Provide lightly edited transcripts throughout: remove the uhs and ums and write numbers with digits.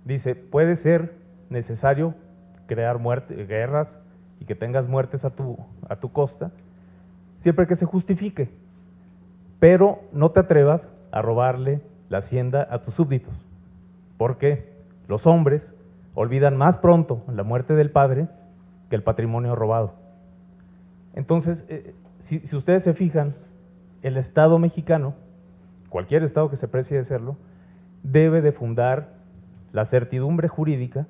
Dice, puede ser necesario crear guerras y que tengas muertes a tu costa, siempre que se justifique, pero no te atrevas a robarle la hacienda a tus súbditos, porque los hombres olvidan más pronto la muerte del padre que el patrimonio robado. Entonces, si ustedes se fijan, el Estado mexicano, cualquier Estado que se precie de serlo, debe de fundar la certidumbre jurídica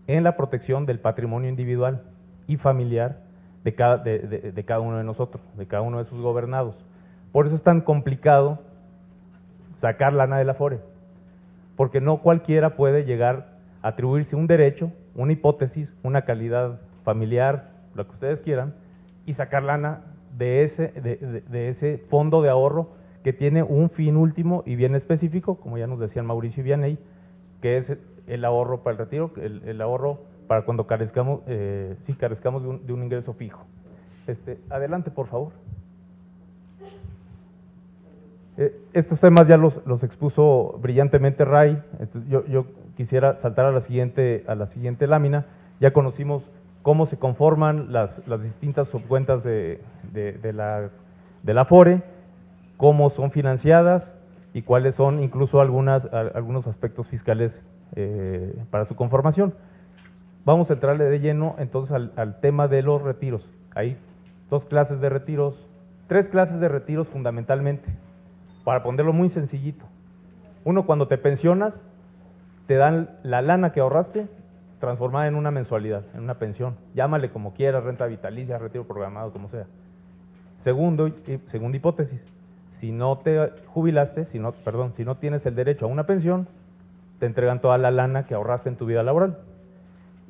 en la protección del patrimonio individual y familiar de cada uno de nosotros, de cada uno de sus gobernados. Por eso es tan complicado sacar lana del Afore, porque no cualquiera puede llegar a atribuirse un derecho, una hipótesis, una calidad familiar, lo que ustedes quieran, y sacar lana de ese fondo de ahorro que tiene un fin último y bien específico, como ya nos decían Mauricio y Vianney, que es el ahorro para el retiro, el ahorro para cuando carezcamos de un ingreso fijo. Adelante, por favor. Estos temas ya los expuso brillantemente Ray. Entonces yo quisiera saltar a la siguiente lámina. Ya conocimos cómo se conforman las distintas subcuentas de la Afore, cómo son financiadas y cuáles son incluso algunos aspectos fiscales para su conformación. Vamos a entrarle de lleno entonces al tema de los retiros. Hay tres clases de retiros fundamentalmente, para ponerlo muy sencillito. Uno, cuando te pensionas, te dan la lana que ahorraste transformada en una mensualidad, en una pensión. Llámale como quieras, renta vitalicia, retiro programado, como sea. Segunda hipótesis, si no te jubilaste, si no tienes el derecho a una pensión, te entregan toda la lana que ahorraste en tu vida laboral.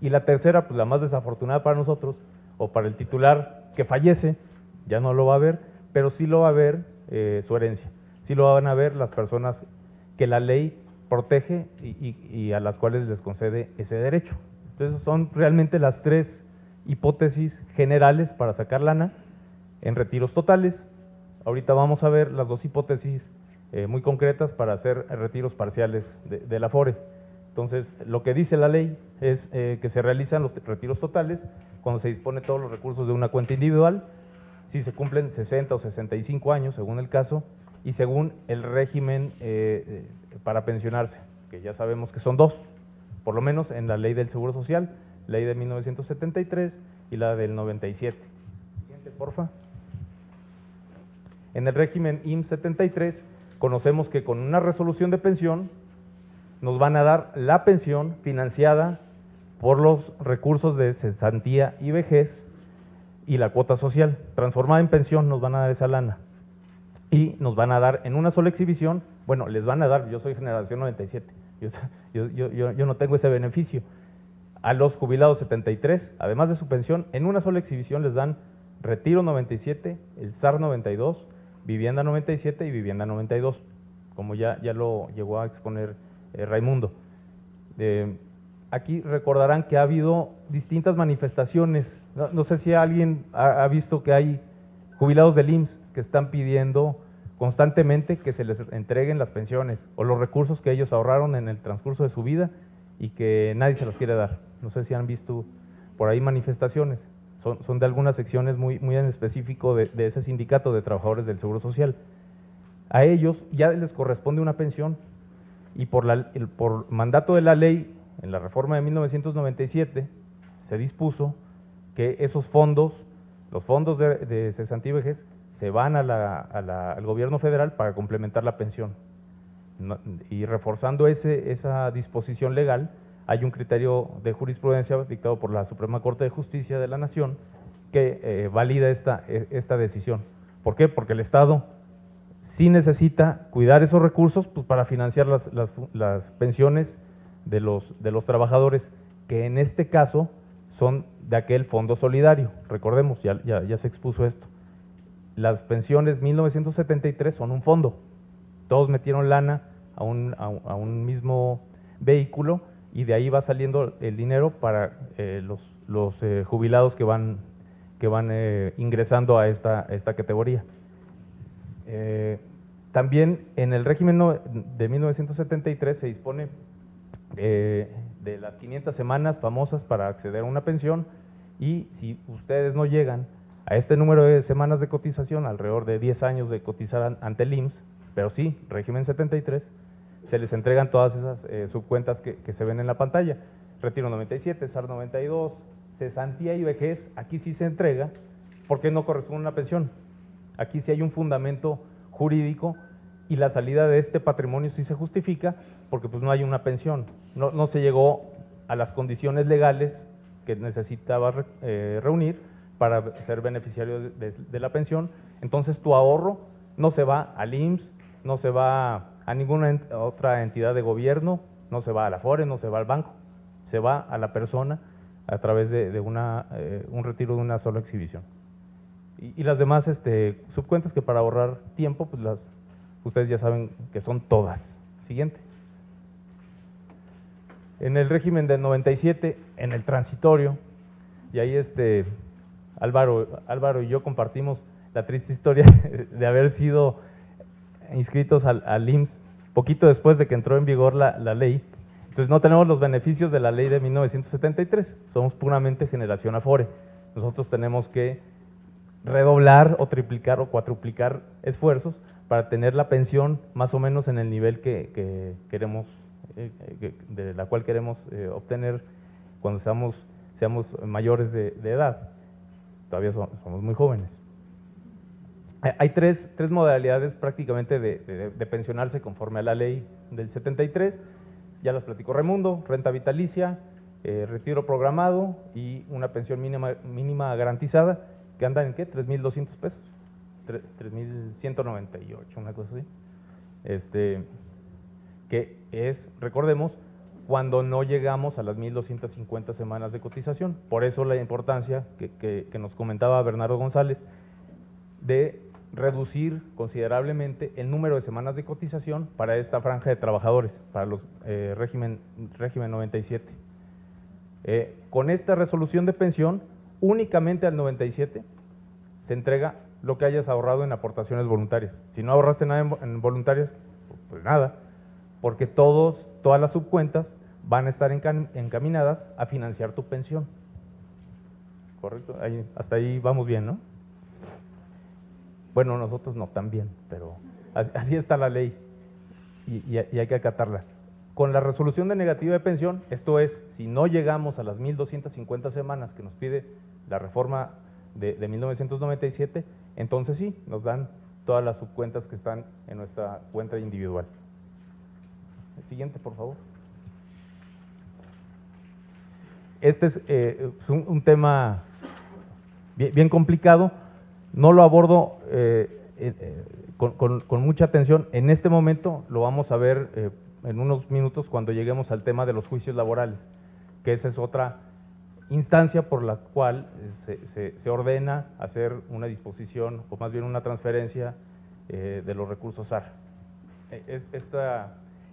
Y la tercera, pues la más desafortunada para nosotros, o para el titular que fallece, ya no lo va a ver, pero sí lo va a ver su herencia. Sí lo van a ver las personas que la ley protege y a las cuales les concede ese derecho. Entonces son realmente las tres hipótesis generales para sacar lana en retiros totales. Ahorita vamos a ver las dos hipótesis muy concretas para hacer retiros parciales de la Afore. Entonces, lo que dice la ley es que se realizan los retiros totales cuando se dispone todos los recursos de una cuenta individual, si se cumplen 60 o 65 años, según el caso, y según el régimen para pensionarse, que ya sabemos que son dos, por lo menos en la ley del Seguro Social, ley de 1973 y la del 97. Siguiente, porfa. En el régimen IMSS 73, conocemos que con una resolución de pensión nos van a dar la pensión financiada por los recursos de cesantía y vejez y la cuota social. Transformada en pensión nos van a dar esa lana. Y nos van a dar en una sola exhibición, bueno, les van a dar, yo soy generación 97, yo no tengo ese beneficio. A los jubilados 73, además de su pensión, en una sola exhibición les dan Retiro 97, el SAR 92, Vivienda 97 y Vivienda 92, como ya lo llegó a exponer Raimundo. Aquí recordarán que ha habido distintas manifestaciones. No sé si alguien ha visto que hay jubilados del IMSS que están pidiendo constantemente que se les entreguen las pensiones o los recursos que ellos ahorraron en el transcurso de su vida y que nadie se los quiere dar. No sé si han visto por ahí manifestaciones. Son de algunas secciones muy en específico de ese sindicato de trabajadores del Seguro Social. A ellos ya les corresponde una pensión y por mandato de la ley, en la reforma de 1997, se dispuso que esos fondos, los fondos de cesantía y vejez, se van al gobierno federal para complementar la pensión. Y reforzando esa disposición legal, hay un criterio de jurisprudencia dictado por la Suprema Corte de Justicia de la Nación que valida esta decisión. ¿Por qué? Porque el Estado sí necesita cuidar esos recursos pues, para financiar las pensiones de los trabajadores, que en este caso son de aquel fondo solidario. Recordemos, ya se expuso esto. Las pensiones 1973 son un fondo. Todos metieron lana a un mismo vehículo y de ahí va saliendo el dinero para los jubilados que van ingresando a esta categoría. También en el régimen de 1973 se dispone de las 500 semanas famosas para acceder a una pensión, y si ustedes no llegan a este número de semanas de cotización, alrededor de 10 años de cotizar ante el IMSS, pero sí, régimen 73, se les entregan todas esas subcuentas que se ven en la pantalla. Retiro 97, SAR 92, cesantía y vejez, aquí sí se entrega porque no corresponde a una pensión. Aquí sí hay un fundamento jurídico y la salida de este patrimonio sí se justifica porque pues no hay una pensión, no se llegó a las condiciones legales que necesitaba reunir para ser beneficiario de la pensión. Entonces tu ahorro no se va al IMSS, no se va a ninguna otra entidad de gobierno, no se va a la Afore, no se va al banco, se va a la persona a través de un retiro de una sola exhibición. Y las demás subcuentas que para ahorrar tiempo, pues ustedes ya saben que son todas. Siguiente. En el régimen del 97, en el transitorio, y ahí Álvaro y yo compartimos la triste historia de haber sido inscritos al IMSS poquito después de que entró en vigor la ley. Entonces no tenemos los beneficios de la ley de 1973, somos puramente generación Afore. Nosotros tenemos que redoblar o triplicar o cuatruplicar esfuerzos para tener la pensión más o menos en el nivel que queremos, de la cual queremos obtener cuando seamos mayores de edad. Todavía somos muy jóvenes. Hay tres modalidades prácticamente de pensionarse conforme a la ley del 73, ya las platicó Raimundo: renta vitalicia, retiro programado y una pensión mínima garantizada, que andan en ¿qué? 3,200 pesos, 3,198, una cosa así. Que es, recordemos, cuando no llegamos a las 1,250 semanas de cotización. Por eso la importancia que nos comentaba Bernardo González de reducir considerablemente el número de semanas de cotización para esta franja de trabajadores, para los régimen 97. Con esta resolución de pensión, únicamente al 97 se entrega lo que hayas ahorrado en aportaciones voluntarias. Si no ahorraste nada en voluntarias, pues nada, porque todas las subcuentas van a estar encaminadas a financiar tu pensión. ¿Correcto? Hasta ahí vamos bien, ¿no? Bueno, nosotros no tan bien, pero así está la ley y hay que acatarla. Con la resolución de negativa de pensión, esto es, si no llegamos a las 1,250 semanas que nos pide la reforma de 1997, entonces sí, nos dan todas las subcuentas que están en nuestra cuenta individual. El siguiente, por favor. Este es un tema bien complicado, no lo abordo con mucha atención. En este momento lo vamos a ver en unos minutos cuando lleguemos al tema de los juicios laborales, que esa es otra instancia por la cual se ordena hacer una disposición, o más bien una transferencia de los recursos SAR.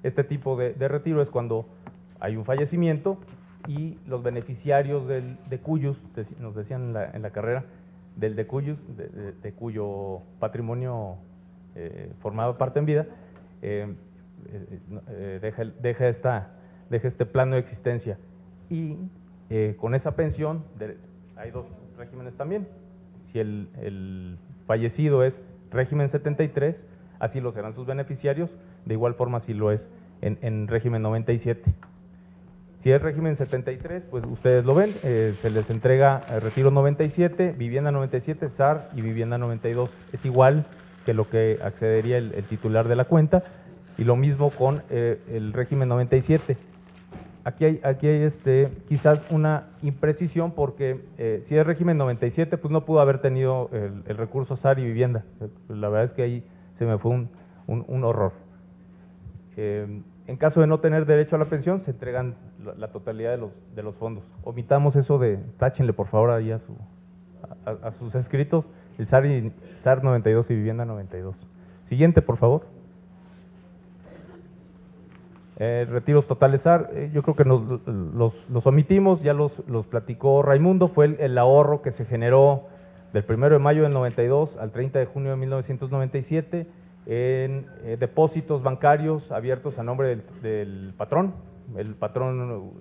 Este tipo de retiro es cuando hay un fallecimiento y los beneficiarios del decuyus, nos decían en la carrera, del decuyus, de cuyo patrimonio formaba parte en vida, deja este plano de existencia. Y con esa pensión, hay dos regímenes también. Si el fallecido es régimen 73, así lo serán sus beneficiarios, de igual forma si lo es en régimen 97. Si es régimen 73, pues ustedes lo ven, se les entrega retiro 97, vivienda 97, SAR y vivienda 92. Es igual que lo que accedería el titular de la cuenta, y lo mismo con el régimen 97. Aquí hay quizás una imprecisión, porque si es régimen 97, pues no pudo haber tenido el recurso SAR y vivienda. La verdad es que ahí se me fue un horror. En caso de no tener derecho a la pensión, se entregan la totalidad de los fondos. Omitamos eso táchenle por favor ahí a sus escritos, el SAR 92 y vivienda 92. Siguiente, por favor. Retiros totales SAR, yo creo que los omitimos, ya los platicó Raimundo. Fue el ahorro que se generó del 1 de mayo del 92 al 30 de junio de 1997 en depósitos bancarios abiertos a nombre del patrón, el patrón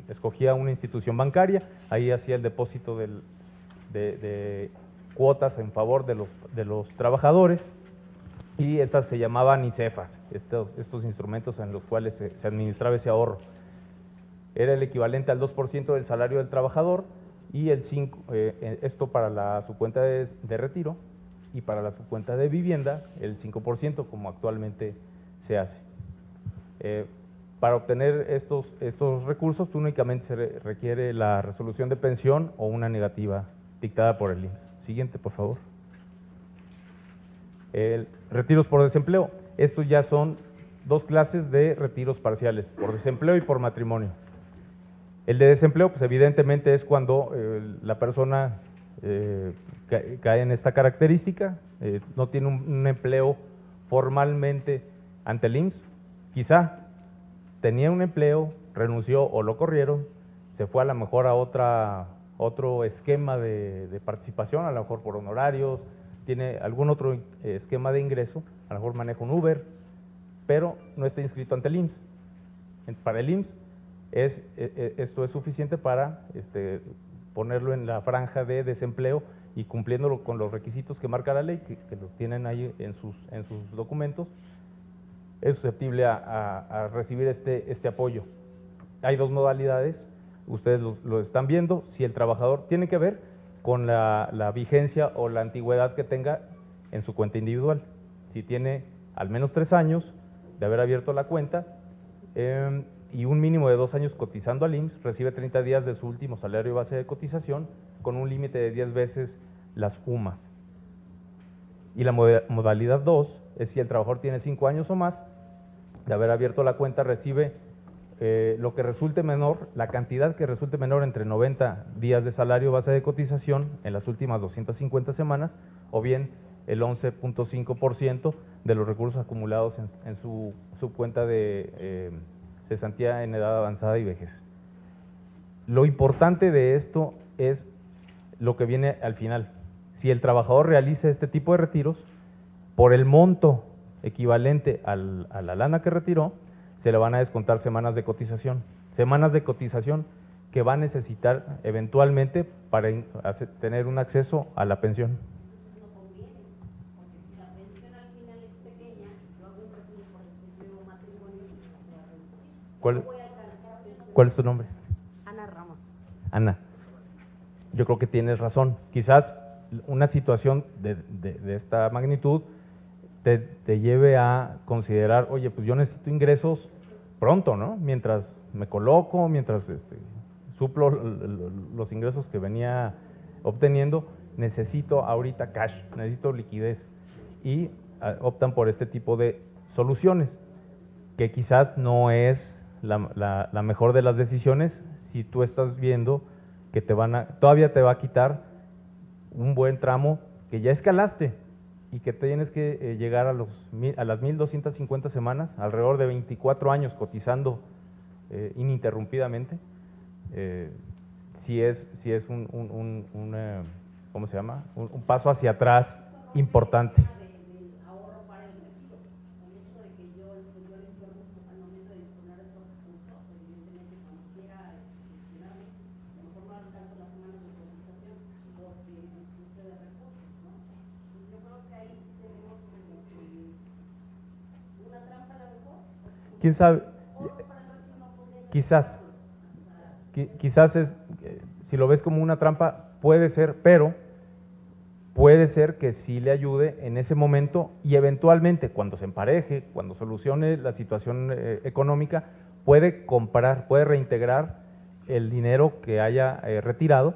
escogía una institución bancaria, ahí hacía el depósito de cuotas en favor de los trabajadores, y estas se llamaban ICEFAS, estos instrumentos en los cuales se administraba ese ahorro. Era el equivalente al 2% del salario del trabajador, y esto para su cuenta de retiro, y para su cuenta de vivienda el 5%, como actualmente se hace. Para obtener estos recursos únicamente se requiere la resolución de pensión o una negativa dictada por el IMSS. Siguiente, por favor. Retiros por desempleo. Estos ya son dos clases de retiros parciales, por desempleo y por matrimonio. El de desempleo, pues evidentemente es cuando la persona cae en esta característica, no tiene un empleo formalmente ante el IMSS, quizá tenía un empleo, renunció o lo corrieron, se fue a lo mejor a otro esquema de participación, a lo mejor por honorarios, tiene algún otro esquema de ingreso, a lo mejor maneja un Uber, pero no está inscrito ante el IMSS. Para el IMSS esto es suficiente para ponerlo en la franja de desempleo y cumpliéndolo con los requisitos que marca la ley, que los tienen ahí en sus documentos, es susceptible a recibir este apoyo. Hay dos modalidades, ustedes lo están viendo. Si el trabajador tiene que ver con la vigencia o la antigüedad que tenga en su cuenta individual. Si tiene al menos 3 años de haber abierto la cuenta y un mínimo de 2 años cotizando al IMSS, recibe 30 días de su último salario base de cotización con un límite de 10 veces las UMAS. Y la modalidad 2 es si el trabajador tiene 5 años o más de haber abierto la cuenta, recibe lo que resulte menor, la cantidad que resulte menor entre 90 días de salario base de cotización en las últimas 250 semanas, o bien el 11.5% de los recursos acumulados en su cuenta de cesantía en edad avanzada y vejez. Lo importante de esto es lo que viene al final. Si el trabajador realiza este tipo de retiros, por el monto equivalente a la lana que retiró, se le van a descontar semanas de cotización que va a necesitar eventualmente para tener un acceso a la pensión. No conviene, porque si la pensión al final es pequeña, yo hago un retiro por el nuevo matrimonio y se va a reducir. ¿Cuál es tu nombre? Ana Ramos. Ana, yo creo que tienes razón. Quizás una situación de esta magnitud te lleve a considerar, oye, pues yo necesito ingresos pronto, ¿no? Mientras me coloco, mientras suplo los ingresos que venía obteniendo, necesito ahorita cash, necesito liquidez, y optan por este tipo de soluciones, que quizás no es la mejor de las decisiones si tú estás viendo que todavía te va a quitar un buen tramo que ya escalaste y que tienes que llegar a las 1.250 semanas, alrededor de 24 años cotizando ininterrumpidamente. Sí es ¿cómo se llama? Un paso hacia atrás importante. ¿Quién sabe? Quizás si lo ves como una trampa, puede ser, pero puede ser que sí le ayude en ese momento y eventualmente cuando se empareje, cuando solucione la situación económica, puede reintegrar el dinero que haya retirado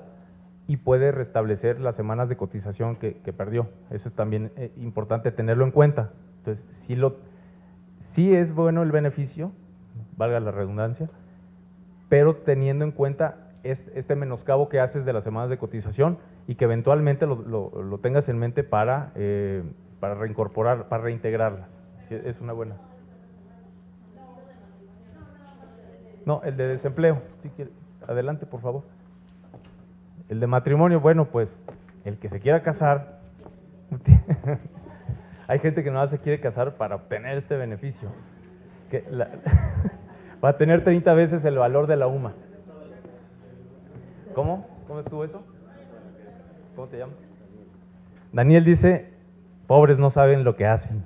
y puede restablecer las semanas de cotización que perdió. Eso es también importante tenerlo en cuenta. Entonces, sí es bueno el beneficio, valga la redundancia, pero teniendo en cuenta este menoscabo que haces de las semanas de cotización y que eventualmente lo tengas en mente para reincorporar, para reintegrarlas. Sí, es una buena. No, el de desempleo. Si quiere, adelante, por favor. El de matrimonio, bueno, pues el que se quiera casar, hay gente que no se quiere casar para obtener este beneficio. Va a tener 30 veces el valor de la UMA. ¿Cómo? ¿Cómo estuvo eso? ¿Cómo te llamas? Daniel dice, pobres no saben lo que hacen.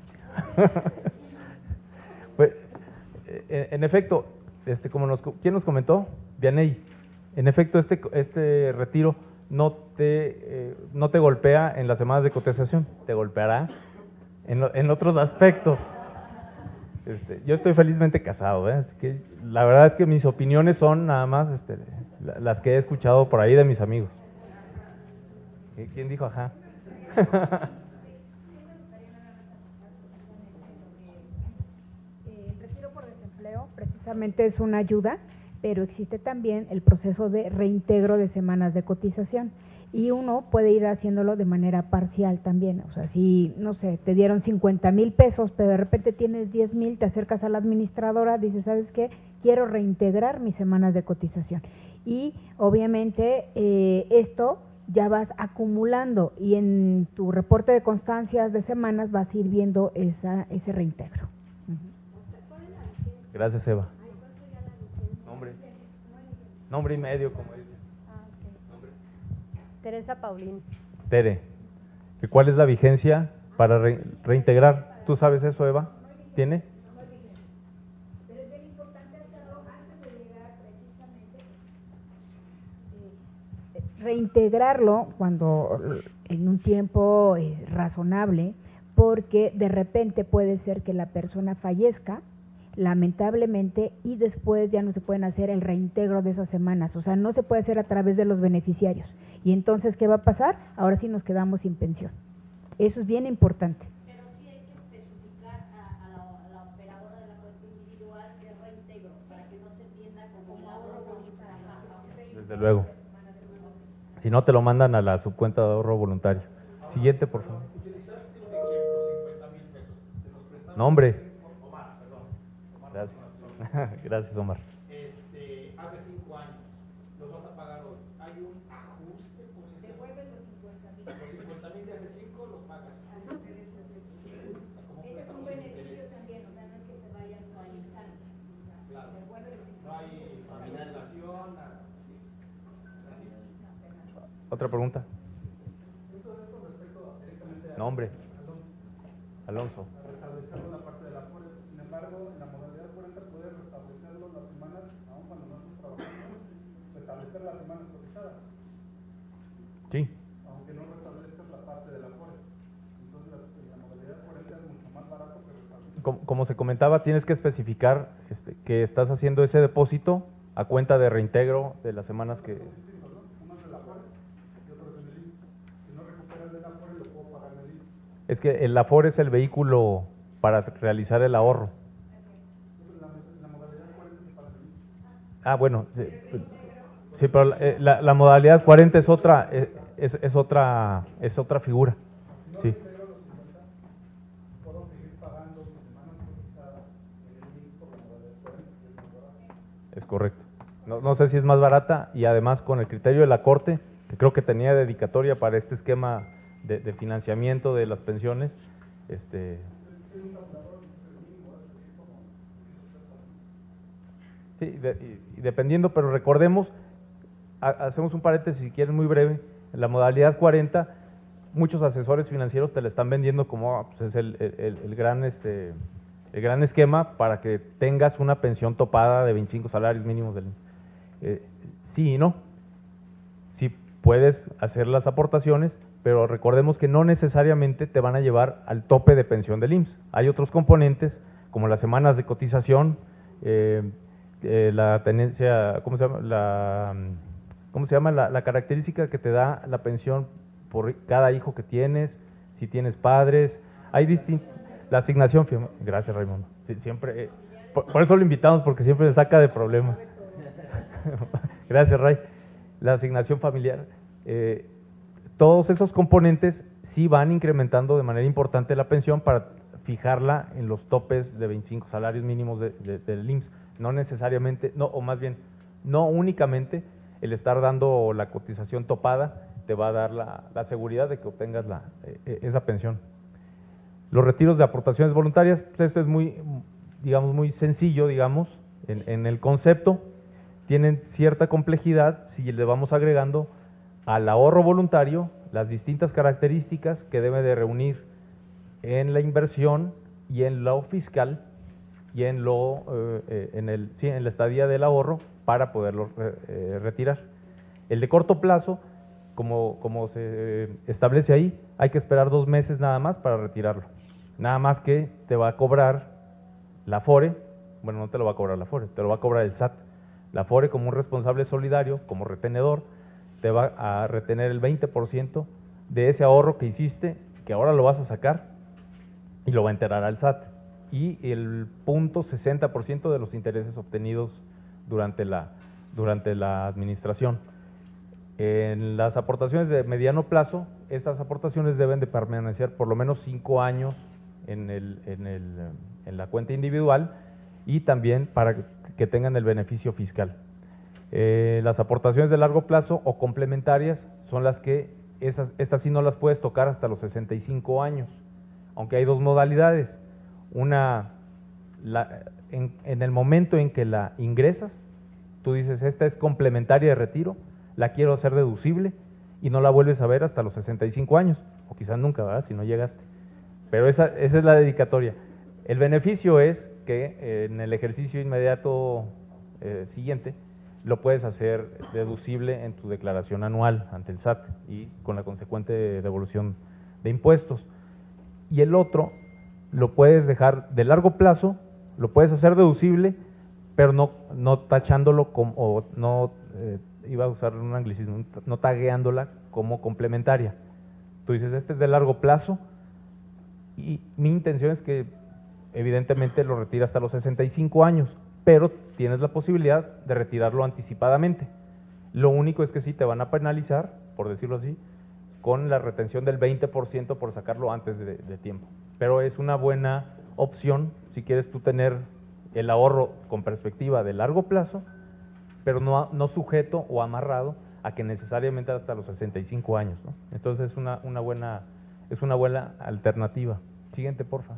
Pues, en efecto, ¿quién nos comentó? Vianey. En efecto, este retiro no te golpea en las semanas de cotización, te golpeará en otros aspectos. Yo estoy felizmente casado, así que la verdad es que mis opiniones son nada más las que he escuchado por ahí de mis amigos. ¿Quién dijo ajá? El retiro por desempleo precisamente es una ayuda, pero existe también el proceso de reintegro de semanas de cotización y uno puede ir haciéndolo de manera parcial también. O sea, si, no sé, te dieron 50,000 pesos, pero de repente tienes 10,000, te acercas a la administradora, dices, ¿sabes qué? Quiero reintegrar mis semanas de cotización. Y obviamente esto ya vas acumulando y en tu reporte de constancias de semanas vas a ir viendo ese reintegro. Gracias, Eva. Nombre y medio, como dice. Teresa Paulín. Tere, ¿cuál es la vigencia para reintegrar? ¿Tú sabes eso, Eva? ¿Tiene? Pero es bien importante hacerlo antes de llegar precisamente, reintegrarlo cuando en un tiempo razonable, porque de repente puede ser que la persona fallezca, lamentablemente, y después ya no se pueden hacer el reintegro de esas semanas, o sea, no se puede hacer a través de los beneficiarios. Y entonces, ¿qué va a pasar? Ahora sí nos quedamos sin pensión. Eso es bien importante. Pero sí hay que especificar a la operadora de la cuenta individual que es reintegro, para que no se entienda como el ahorro voluntario. Desde luego. Si no, te lo mandan a la subcuenta de ahorro voluntario. Siguiente, por favor. Nombre. Gracias. Gracias, Omar. Hace 5 años, los vas a pagar hoy. ¿Hay un ajuste por ese? Devuelves los 50,000. Los 50,000 de hace 5 los pagas. Ese es un beneficio también, o sea, no es que se vaya actualizando. Claro. No hay financiación, nada. ¿Otra pregunta? Nombre. Alonso. Restablecerlo la parte de la fuerza. Sin embargo, en la modalidad 40 puedes restablecerlo las semanas, aún cuando no estás trabajando, restablecer las semanas cotizadas. Sí. Aunque no restablezcas la parte de la fuerza. Entonces, en la modalidad 40 es mucho más barato que restablecer. Como se comentaba, tienes que especificar que estás haciendo ese depósito a cuenta de reintegro de las semanas que... Uno es de la fuerza y otro es en el IMSS. Si no recuperas de la fuerza, lo puedo pagar en el IMSS. Es que el Afore es el vehículo para realizar el ahorro. La modalidad 40 se paga en el IMSS. Ah, bueno, sí, pero la modalidad 40 es otra, es otra figura. Sí. Puedo seguir pagando mis semanas cotizadas en el IMSS por la modalidad 40, que es más barata. Es correcto. No sé si es más barata y además con el criterio de la Corte, que creo que tenía dedicatoria para este esquema de financiamiento de las pensiones, sí, y dependiendo, pero recordemos, hacemos un paréntesis si quieren muy breve, en la modalidad 40, muchos asesores financieros te la están vendiendo como pues es el gran esquema para que tengas una pensión topada de 25 salarios mínimos del IMSS. Sí y no, sí puedes hacer las aportaciones, pero recordemos que no necesariamente te van a llevar al tope de pensión del IMSS. Hay otros componentes, como las semanas de cotización, la tenencia, ¿cómo se llama? La característica que te da la pensión por cada hijo que tienes, si tienes padres, hay la asignación, gracias Raimundo, sí, siempre, por eso lo invitamos, porque siempre se saca de problemas. Gracias, Ray. La asignación familiar, todos esos componentes sí van incrementando de manera importante la pensión para fijarla en los topes de 25 salarios mínimos del IMSS. No necesariamente, no, o más bien, no únicamente el estar dando la cotización topada te va a dar la seguridad de que obtengas esa pensión. Los retiros de aportaciones voluntarias, pues esto es muy, digamos, muy sencillo, digamos. en el concepto, tienen cierta complejidad si le vamos agregando al ahorro voluntario las distintas características que debe de reunir en la inversión y en lo fiscal y en la estadía del ahorro para poderlo retirar. El de corto plazo, como se establece ahí, hay que esperar 2 meses nada más para retirarlo. Nada más que te va a cobrar la Afore, bueno, no te lo va a cobrar la Afore, te lo va a cobrar el SAT. La Afore, como un responsable solidario, como retenedor, te va a retener el 20% de ese ahorro que hiciste, que ahora lo vas a sacar y lo va a enterar al SAT. Y el 0.60% de los intereses obtenidos durante la administración. En las aportaciones de mediano plazo, estas aportaciones deben de permanecer por lo menos 5 años en la cuenta individual y también para que tengan el beneficio fiscal. Las aportaciones de largo plazo o complementarias son las que, estas sí no las puedes tocar hasta los 65 años, aunque hay 2 modalidades. Una, en el momento en que la ingresas, tú dices, esta es complementaria de retiro, la quiero hacer deducible y no la vuelves a ver hasta los 65 años, o quizás nunca, ¿verdad? Si no llegaste. Pero esa es la dedicatoria. El beneficio es que en el ejercicio inmediato siguiente lo puedes hacer deducible en tu declaración anual ante el SAT y con la consecuente devolución de impuestos. Y el otro lo puedes dejar de largo plazo, lo puedes hacer deducible, pero no tachándolo como, o no, iba a usar un anglicismo, no tagueándola como complementaria. Tú dices, este es de largo plazo y mi intención es que evidentemente lo retira hasta los 65 años, pero tienes la posibilidad de retirarlo anticipadamente. Lo único es que sí te van a penalizar, por decirlo así, con la retención del 20% por sacarlo antes de tiempo. Pero es una buena opción si quieres tú tener el ahorro con perspectiva de largo plazo, pero no sujeto o amarrado a que necesariamente hasta los 65 años, ¿no? Entonces es una buena alternativa. Siguiente, porfa.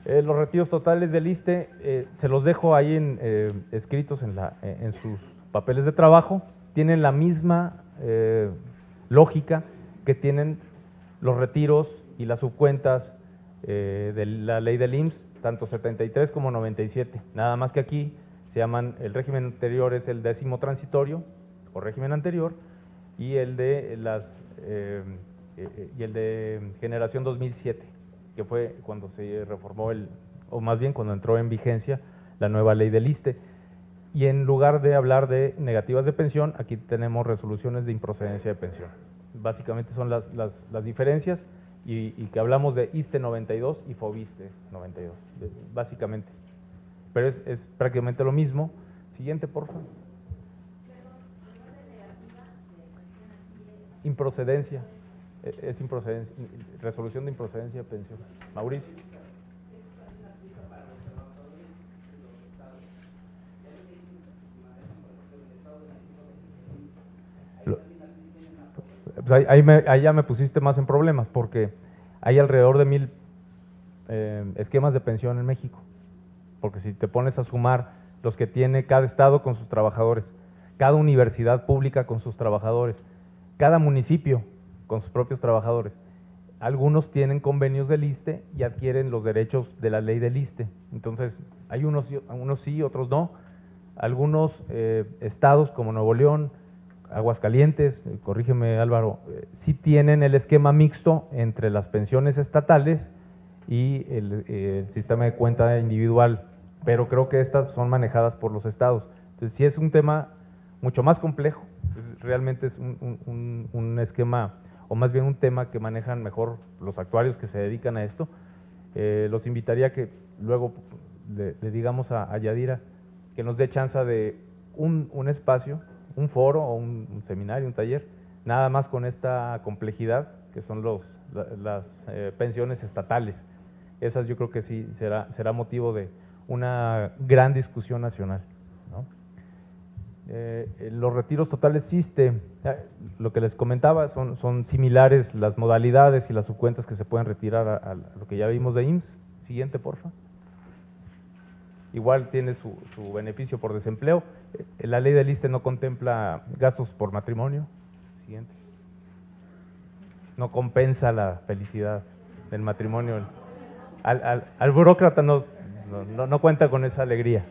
Los retiros totales del ISSSTE, se los dejo ahí escritos en sus papeles de trabajo. Tienen la misma lógica que tienen los retiros y las subcuentas de la ley del IMSS, tanto 73 como 97. Nada más que aquí se llaman, el régimen anterior es el 10º transitorio o régimen anterior y el de generación 2007, que fue cuando se reformó o más bien cuando entró en vigencia la nueva ley del ISSSTE. Y en lugar de hablar de negativas de pensión, aquí tenemos resoluciones de improcedencia de pensión. Básicamente son las diferencias y que hablamos de ISSSTE 92 y FOBISSTE 92, básicamente. Pero es prácticamente lo mismo. Siguiente, por favor. Improcedencia. Es improcedencia, resolución de improcedencia de pensión. Mauricio. Pues ahí ya me pusiste más en problemas, porque hay alrededor de 1000 esquemas de pensión en México. Porque si te pones a sumar los que tiene cada estado con sus trabajadores, cada universidad pública con sus trabajadores, cada municipio con sus propios trabajadores, algunos tienen convenios del ISSSTE y adquieren los derechos de la ley del ISSSTE. Entonces, hay unos sí, otros no. Algunos estados como Nuevo León, Aguascalientes, corrígeme Álvaro, sí tienen el esquema mixto entre las pensiones estatales y el sistema de cuenta individual, pero creo que estas son manejadas por los estados. Entonces, sí es un tema mucho más complejo, realmente es un esquema, o más bien un tema que manejan mejor los actuarios que se dedican a esto. Los invitaría a que luego le digamos a Yadira que nos dé chance de un espacio, un foro o un seminario, un taller, nada más con esta complejidad que son las pensiones estatales. Esas yo creo que sí será motivo de una gran discusión nacional, ¿no? Los retiros totales ISSSTE, lo que les comentaba, son similares las modalidades y las subcuentas que se pueden retirar a lo que ya vimos de IMSS. Siguiente, porfa. igual tiene su beneficio por desempleo. La ley del ISSSTE no contempla gastos por matrimonio. Siguiente. No compensa la felicidad del matrimonio. Al burócrata no cuenta con esa alegría.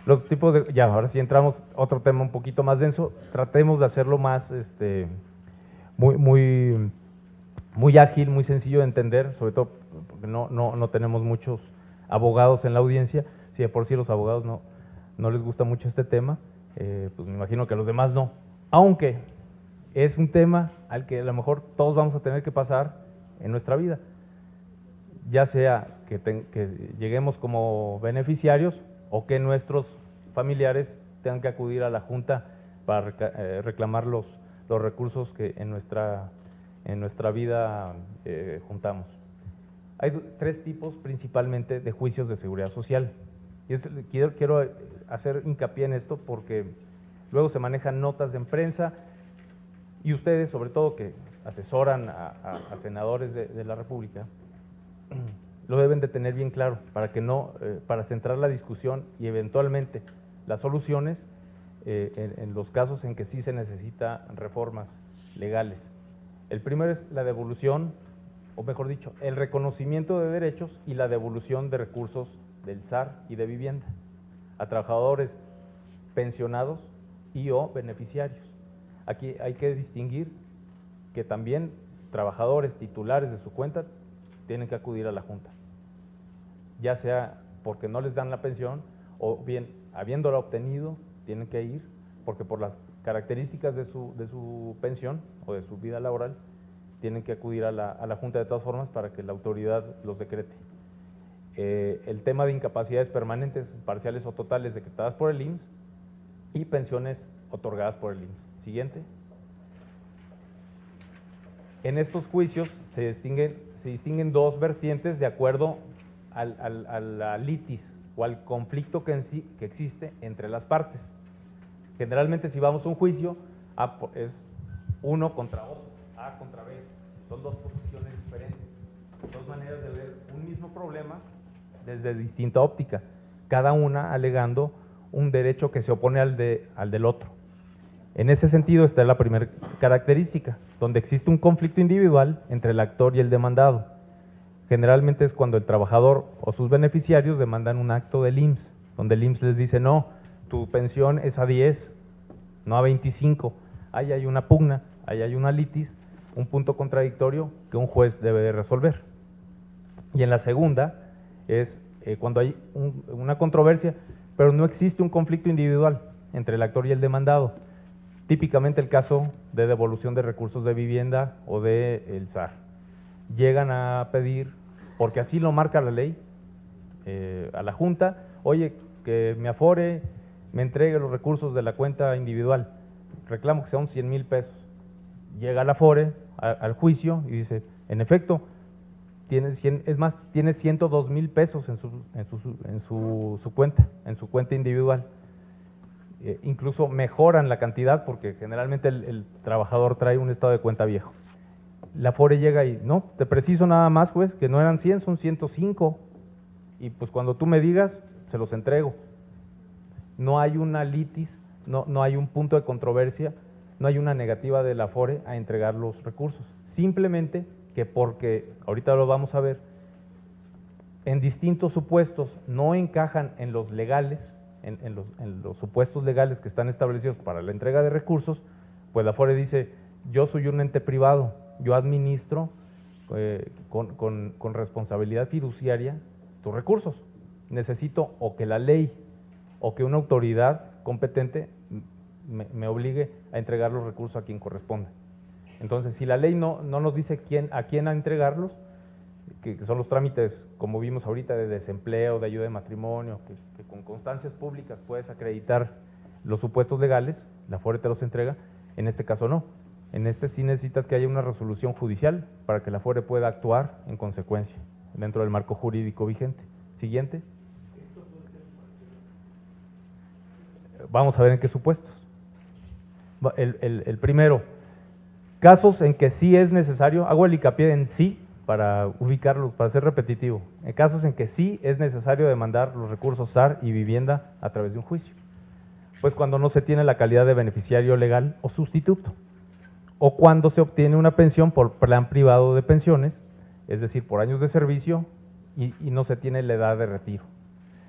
Los tipos de, ya, ahora sí entramos otro tema un poquito más denso, tratemos de hacerlo más, muy ágil, muy sencillo de entender, sobre todo porque no tenemos muchos abogados en la audiencia. Si de por sí los abogados no les gusta mucho este tema, pues me imagino que a los demás no, aunque es un tema al que a lo mejor todos vamos a tener que pasar en nuestra vida, ya sea que lleguemos como beneficiarios o que nuestros familiares tengan que acudir a la Junta para reclamar los recursos que en nuestra vida juntamos. Hay tres tipos principalmente de juicios de seguridad social. Y quiero hacer hincapié en esto porque luego se manejan notas de prensa y ustedes, sobre todo que asesoran a senadores de la República, lo deben de tener bien claro para centrar la discusión y eventualmente las soluciones en los casos en que sí se necesita reformas legales. El primero es la devolución, o mejor dicho, el reconocimiento de derechos y la devolución de recursos del SAR y de vivienda a trabajadores pensionados y o beneficiarios. Aquí hay que distinguir que también trabajadores titulares de su cuenta tienen que acudir a la Junta, ya sea porque no les dan la pensión o bien habiéndola obtenido tienen que ir porque por las características de su pensión o de su vida laboral tienen que acudir a la Junta de todas formas para que la autoridad los decrete. El tema de incapacidades permanentes, parciales o totales decretadas por el IMSS y pensiones otorgadas por el IMSS. Siguiente. En estos juicios se distinguen dos vertientes de acuerdo a la litis o al conflicto que existe entre las partes. Generalmente si vamos a un juicio, es uno contra otro, A contra B, son dos posiciones diferentes, dos maneras de ver un mismo problema desde distinta óptica, cada una alegando un derecho que se opone al del otro. En ese sentido está la primera característica, donde existe un conflicto individual entre el actor y el demandado. Generalmente es cuando el trabajador o sus beneficiarios demandan un acto del IMSS, donde el IMSS les dice, no, tu pensión es a 10, no a 25, ahí hay una pugna, ahí hay una litis, un punto contradictorio que un juez debe de resolver. Y en la segunda es cuando hay una controversia, pero no existe un conflicto individual entre el actor y el demandado. Típicamente el caso de devolución de recursos de vivienda o del SAR. Llegan a pedir, porque así lo marca la ley, a la Junta, oye, que me afore, me entregue los recursos de la cuenta individual, reclamo que sean 100,000 pesos. Llega la Afore al juicio y dice, en efecto, tiene 102,000 pesos en su cuenta individual. Incluso mejoran la cantidad porque generalmente el trabajador trae un estado de cuenta viejo. La Afore llega y, no, te preciso nada más, juez, que no eran 100, son 105. Y pues cuando tú me digas, se los entrego. No hay una litis, no hay un punto de controversia, no hay una negativa de la Afore a entregar los recursos. Simplemente que porque, ahorita lo vamos a ver, en distintos supuestos no encajan en los legales, en los supuestos legales que están establecidos para la entrega de recursos, pues la Afore dice, yo soy un ente privado, yo administro con responsabilidad fiduciaria tus recursos. Necesito o que la ley o que una autoridad competente me obligue a entregar los recursos a quien corresponde. Entonces, si la ley no nos dice a quién a entregarlos, que son los trámites, como vimos ahorita, de desempleo, de ayuda de matrimonio, que con constancias públicas puedes acreditar los supuestos legales, la Afore te los entrega, en este caso no. En este sí necesitas que haya una resolución judicial para que la Afore pueda actuar en consecuencia, dentro del marco jurídico vigente. Siguiente. Vamos a ver en qué supuestos. El primero, casos en que sí es necesario, hago el hincapié en sí, para ubicarlos, para ser repetitivo, en casos en que sí es necesario demandar los recursos SAR y vivienda a través de un juicio, pues cuando no se tiene la calidad de beneficiario legal o sustituto, o cuando se obtiene una pensión por plan privado de pensiones, es decir, por años de servicio y no se tiene la edad de retiro.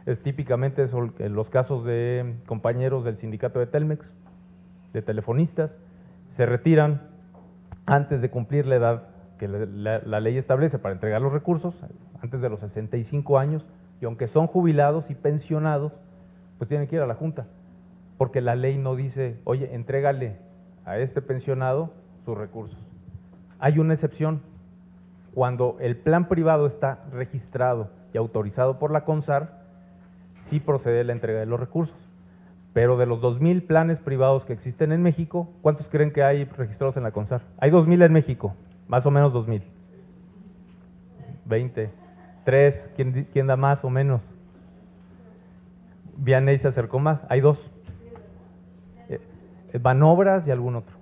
Es típicamente son los casos de compañeros del sindicato de Telmex, de telefonistas, se retiran antes de cumplir la edad que la ley establece para entregar los recursos, antes de los 65 años, y aunque son jubilados y pensionados, pues tienen que ir a la Junta, porque la ley no dice, oye, entrégale a este pensionado sus recursos. Hay una excepción, cuando el plan privado está registrado y autorizado por la CONSAR, sí procede la entrega de los recursos. Pero de los 2,000 planes privados que existen en México, ¿cuántos creen que hay registrados en la CONSAR? Hay 2,000 en México, más o menos 2,000. 20, 3, ¿quién da más o menos? Vianey se acercó más, hay 2. Banobras y algún otro.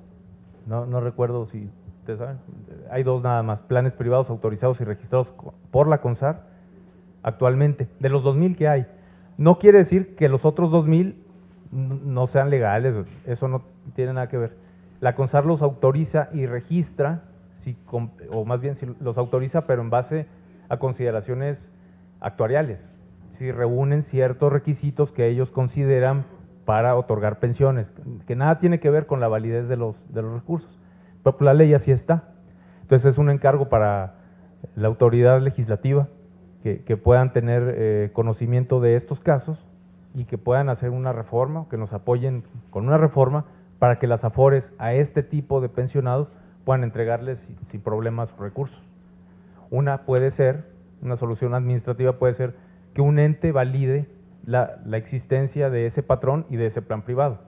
No recuerdo si ustedes saben. Hay 2 nada más, planes privados autorizados y registrados por la CONSAR actualmente, de los 2,000 que hay. No quiere decir que los otros 2,000 no sean legales, eso no tiene nada que ver. La CONSAR los autoriza y registra, o más bien si los autoriza, pero en base a consideraciones actuariales, si reúnen ciertos requisitos que ellos consideran para otorgar pensiones, que nada tiene que ver con la validez de los recursos, pero la ley así está. Entonces es un encargo para la autoridad legislativa que puedan tener conocimiento de estos casos y que puedan hacer una reforma, que nos apoyen con una reforma para que las AFORES a este tipo de pensionados puedan entregarles sin problemas recursos. Una solución administrativa puede ser que un ente valide la existencia de ese patrón y de ese plan privado.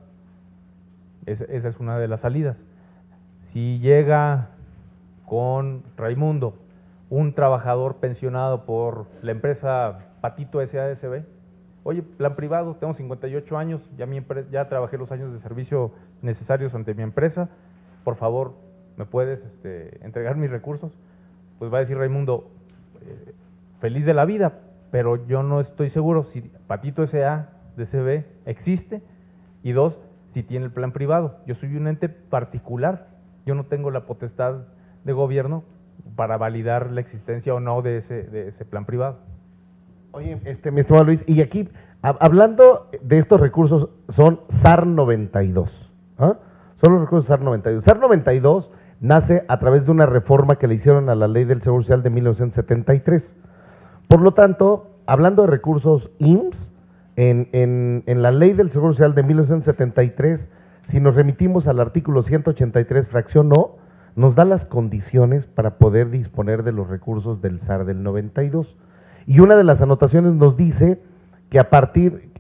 Esa es una de las salidas. Si llega con Raimundo un trabajador pensionado por la empresa Patito SADCB, oye, plan privado, tengo 58 años, ya trabajé los años de servicio necesarios ante mi empresa, por favor, ¿me puedes entregar mis recursos? Pues va a decir Raimundo, feliz de la vida, pero yo no estoy seguro si Patito SADCB existe, y 2, si tiene el plan privado. Yo soy un ente particular, yo no tengo la potestad de gobierno para validar la existencia o no de ese plan privado. Oye, mi estimado Luis, y aquí, hablando de estos recursos, son SAR 92, ¿ah? Son los recursos SAR 92. SAR 92 nace a través de una reforma que le hicieron a la Ley del Seguro Social de 1973. Por lo tanto, hablando de recursos IMSS, en la Ley del Seguro Social de 1973, si nos remitimos al artículo 183, fracción O, nos da las condiciones para poder disponer de los recursos del SAR del 92. Y una de las anotaciones nos dice que a partir,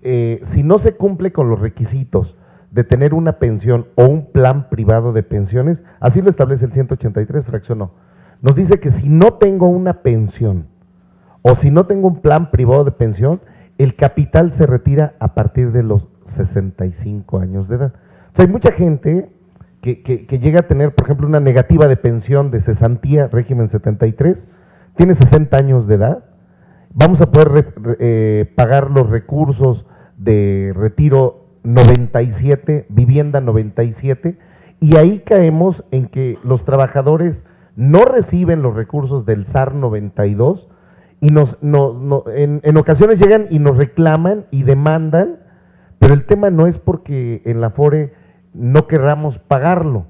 si no se cumple con los requisitos de tener una pensión o un plan privado de pensiones, así lo establece el 183, fracción O, nos dice que si no tengo una pensión o si no tengo un plan privado de pensión, el capital se retira a partir de los 65 años de edad. O sea, hay mucha gente que llega a tener, por ejemplo, una negativa de pensión de cesantía, régimen 73, tiene 60 años de edad, vamos a poder pagar los recursos de retiro 97, vivienda 97, y ahí caemos en que los trabajadores no reciben los recursos del SAR 92 y en ocasiones llegan y nos reclaman y demandan, pero el tema no es porque en la AFORE no querramos pagarlo,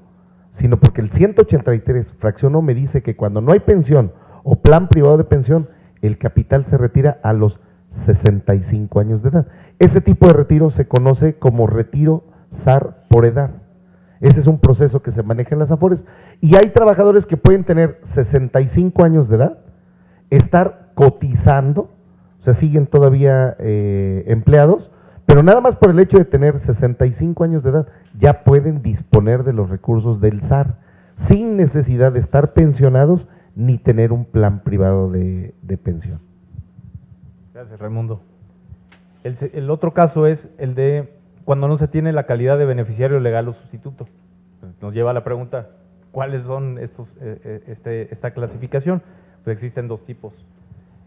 sino porque el 183, fracción O, me dice que cuando no hay pensión o plan privado de pensión, el capital se retira a los 65 años de edad. Ese tipo de retiro se conoce como retiro SAR por edad. Ese es un proceso que se maneja en las AFORES. Y hay trabajadores que pueden tener 65 años de edad, estar cotizando, o sea, siguen todavía empleados, pero nada más por el hecho de tener 65 años de edad, ya pueden disponer de los recursos del SAR, sin necesidad de estar pensionados ni tener un plan privado de pensión. Gracias, Raimundo. El otro caso es el de cuando no se tiene la calidad de beneficiario legal o sustituto. Nos lleva a la pregunta, ¿cuáles son esta clasificación? Pues existen dos tipos,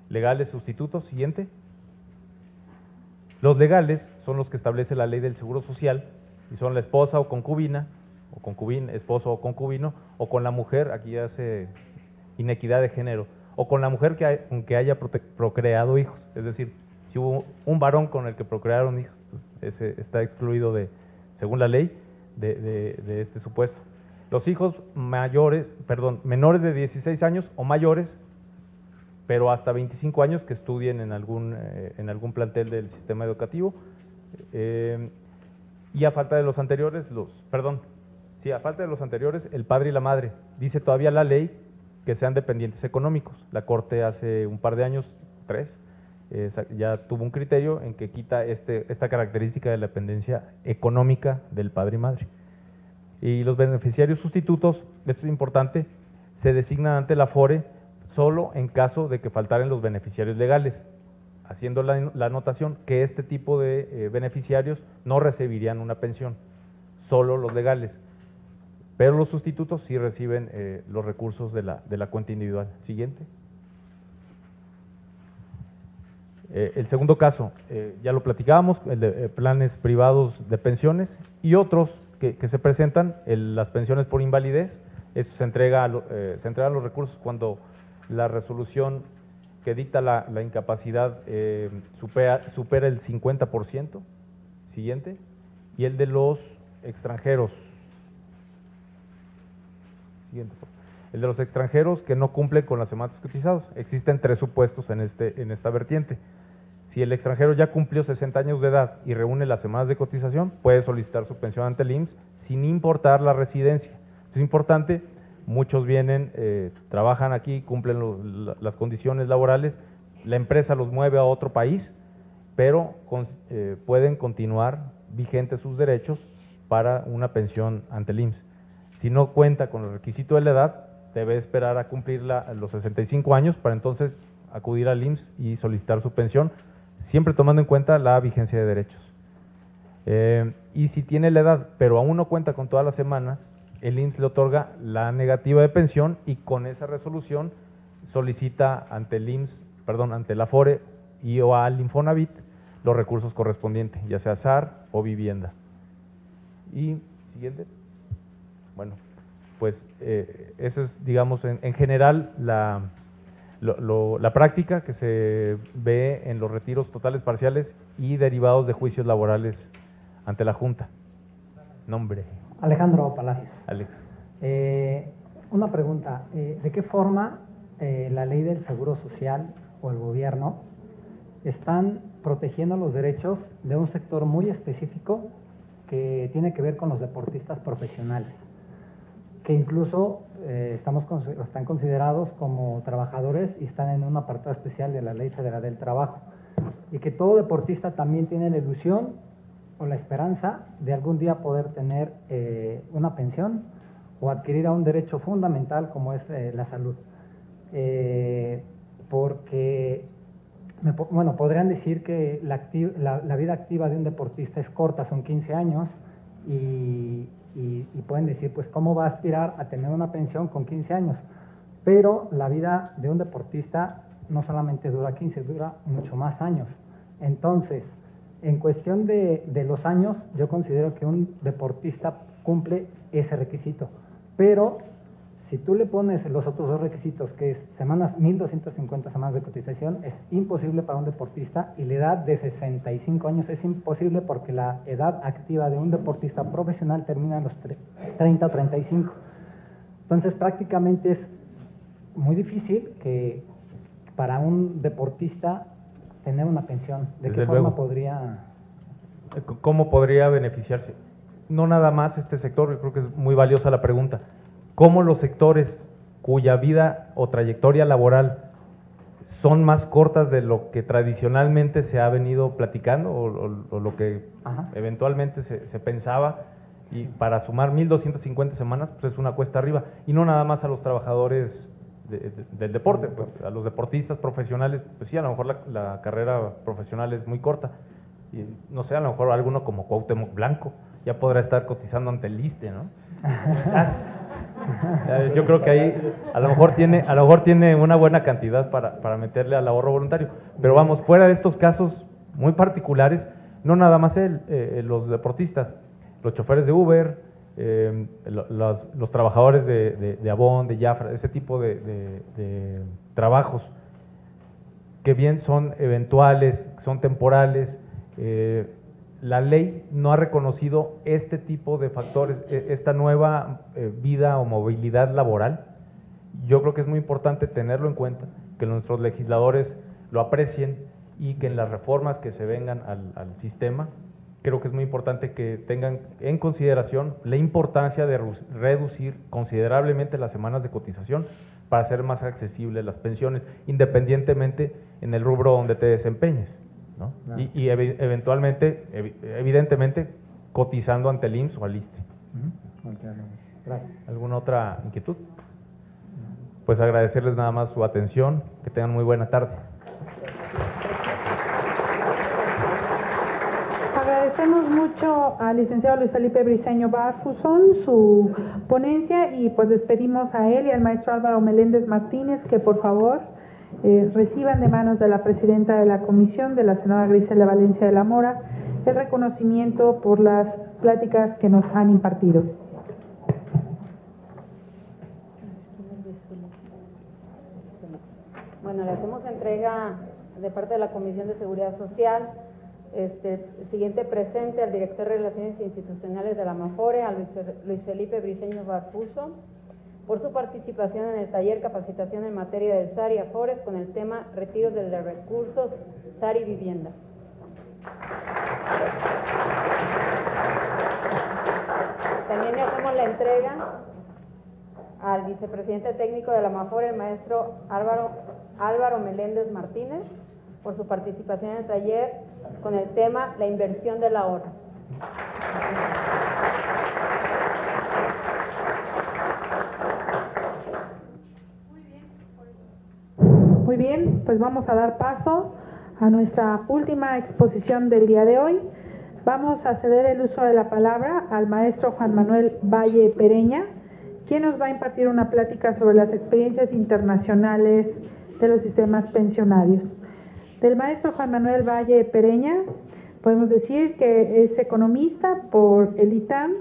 legales, sustitutos. Siguiente. Los legales son los que establece la ley del Seguro Social y son la esposa o concubina, esposo o concubino, o con la mujer, aquí hace inequidad de género, o con la mujer con que haya procreado hijos. Es decir, si hubo un varón con el que procrearon hijos, pues ese está excluido según la ley de este supuesto. Los hijos menores de 16 años o mayores, pero hasta 25 años que estudien en algún plantel del sistema educativo. Y a falta de los anteriores, a falta de los anteriores, el padre y la madre. Dice todavía la ley que sean dependientes económicos. La Corte hace un par de años, 3, ya tuvo un criterio en que quita esta característica de la dependencia económica del padre y madre. Y los beneficiarios sustitutos, esto es importante, se designan ante la Afore solo en caso de que faltaran los beneficiarios legales, haciendo la anotación que este tipo de beneficiarios no recibirían una pensión, solo los legales, pero los sustitutos sí reciben los recursos de la cuenta individual. Siguiente. El segundo caso, ya lo platicábamos, el de planes privados de pensiones y otros que se presentan, las pensiones por invalidez. Esto se entregan los recursos cuando la resolución que dicta la incapacidad supera el 50%. Siguiente. Y el de los extranjeros. Siguiente. El de los extranjeros que no cumplen con las semanas cotizadas. Existen 3 supuestos en esta vertiente. Si el extranjero ya cumplió 60 años de edad y reúne las semanas de cotización, puede solicitar su pensión ante el IMSS sin importar la residencia. Es importante, muchos vienen, trabajan aquí, cumplen las condiciones laborales, la empresa los mueve a otro país, pero pueden continuar vigentes sus derechos para una pensión ante el IMSS. Si no cuenta con el requisito de la edad, debe esperar a cumplir los 65 años para entonces acudir al IMSS y solicitar su pensión, siempre tomando en cuenta la vigencia de derechos. Y si tiene la edad, pero aún no cuenta con todas las semanas, el IMSS le otorga la negativa de pensión y con esa resolución solicita ante el IMSS, ante la Afore y o al Infonavit los recursos correspondientes, ya sea SAR o vivienda. Y siguiente. Bueno, pues eso es, digamos, en general la práctica que se ve en los retiros totales parciales y derivados de juicios laborales ante la Junta. Nombre. Alejandro Palacios. Alex. Una pregunta, ¿de qué forma la ley del Seguro Social o el gobierno están protegiendo los derechos de un sector muy específico que tiene que ver con los deportistas profesionales, que incluso están considerados como trabajadores y están en un apartado especial de la Ley Federal del Trabajo, y que todo deportista también tiene la ilusión o la esperanza de algún día poder tener una pensión o adquirir a un derecho fundamental como es la salud? Porque podrían decir que la vida activa de un deportista es corta, son 15 años, y pueden decir, pues, ¿cómo va a aspirar a tener una pensión con 15 años? Pero la vida de un deportista no solamente dura 15, dura mucho más años. Entonces, en cuestión de los años, yo considero que un deportista cumple ese requisito. Pero si tú le pones los otros 2 requisitos, que es 1.250 semanas de cotización, es imposible para un deportista, y la edad de 65 años es imposible porque la edad activa de un deportista profesional termina en los 30 o 35. Entonces, prácticamente es muy difícil que para un deportista tener una pensión. ¿De qué forma podría? ¿Cómo podría beneficiarse? No nada más este sector, yo creo que es muy valiosa la pregunta. ¿Cómo los sectores cuya vida o trayectoria laboral son más cortas de lo que tradicionalmente se ha venido platicando o lo que eventualmente se pensaba, y para sumar 1.250 semanas, pues es una cuesta arriba, y no nada más a los trabajadores del deporte, pues a los deportistas profesionales, pues sí, a lo mejor la carrera profesional es muy corta, y no sé, a lo mejor alguno como Cuauhtémoc Blanco ya podrá estar cotizando ante el ISSSTE, ¿no? Quizás. Yo creo que ahí a lo mejor tiene una buena cantidad para meterle al ahorro voluntario. Pero vamos, fuera de estos casos muy particulares, no nada más los deportistas, los choferes de Uber, los trabajadores de Avon, de Jafra, ese tipo de trabajos que bien son eventuales, son temporales. La ley no ha reconocido este tipo de factores, esta nueva vida o movilidad laboral. Yo creo que es muy importante tenerlo en cuenta, que nuestros legisladores lo aprecien y que en las reformas que se vengan al sistema, creo que es muy importante que tengan en consideración la importancia de reducir considerablemente las semanas de cotización para hacer más accesibles las pensiones, independientemente en el rubro donde te desempeñes, ¿no? Claro. Y evidentemente, cotizando ante el IMSS o al ISSSTE. Gracias. ¿Alguna otra inquietud? Pues agradecerles nada más su atención, que tengan muy buena tarde. Agradecemos mucho al licenciado Luis Felipe Briceño Barfusón su ponencia y pues les pedimos a él y al maestro Álvaro Meléndez Martínez que por favor reciban de manos de la presidenta de la comisión, de la senadora Griselda Valencia de la Mora, el reconocimiento por las pláticas que nos han impartido. Bueno, le hacemos entrega de parte de la Comisión de Seguridad Social. Siguiente presente al director de Relaciones Institucionales de la AMAFORE, a Luis Felipe Briceño Barfuso, por su participación en el taller Capacitación en materia del SAR y AFORES con el tema Retiros de recursos, SAR y vivienda. También le hacemos la entrega al vicepresidente técnico de la AMAFORE, el maestro Álvaro Meléndez Martínez, por su participación en el taller con el tema La inversión del ahorro. Muy bien, pues vamos a dar paso a nuestra última exposición del día de hoy. Vamos a ceder el uso de la palabra al maestro Juan Manuel Valle Pereña, quien nos va a impartir una plática sobre las experiencias internacionales de los sistemas pensionarios. Del maestro Juan Manuel Valle Pereña, podemos decir que es economista por el ITAM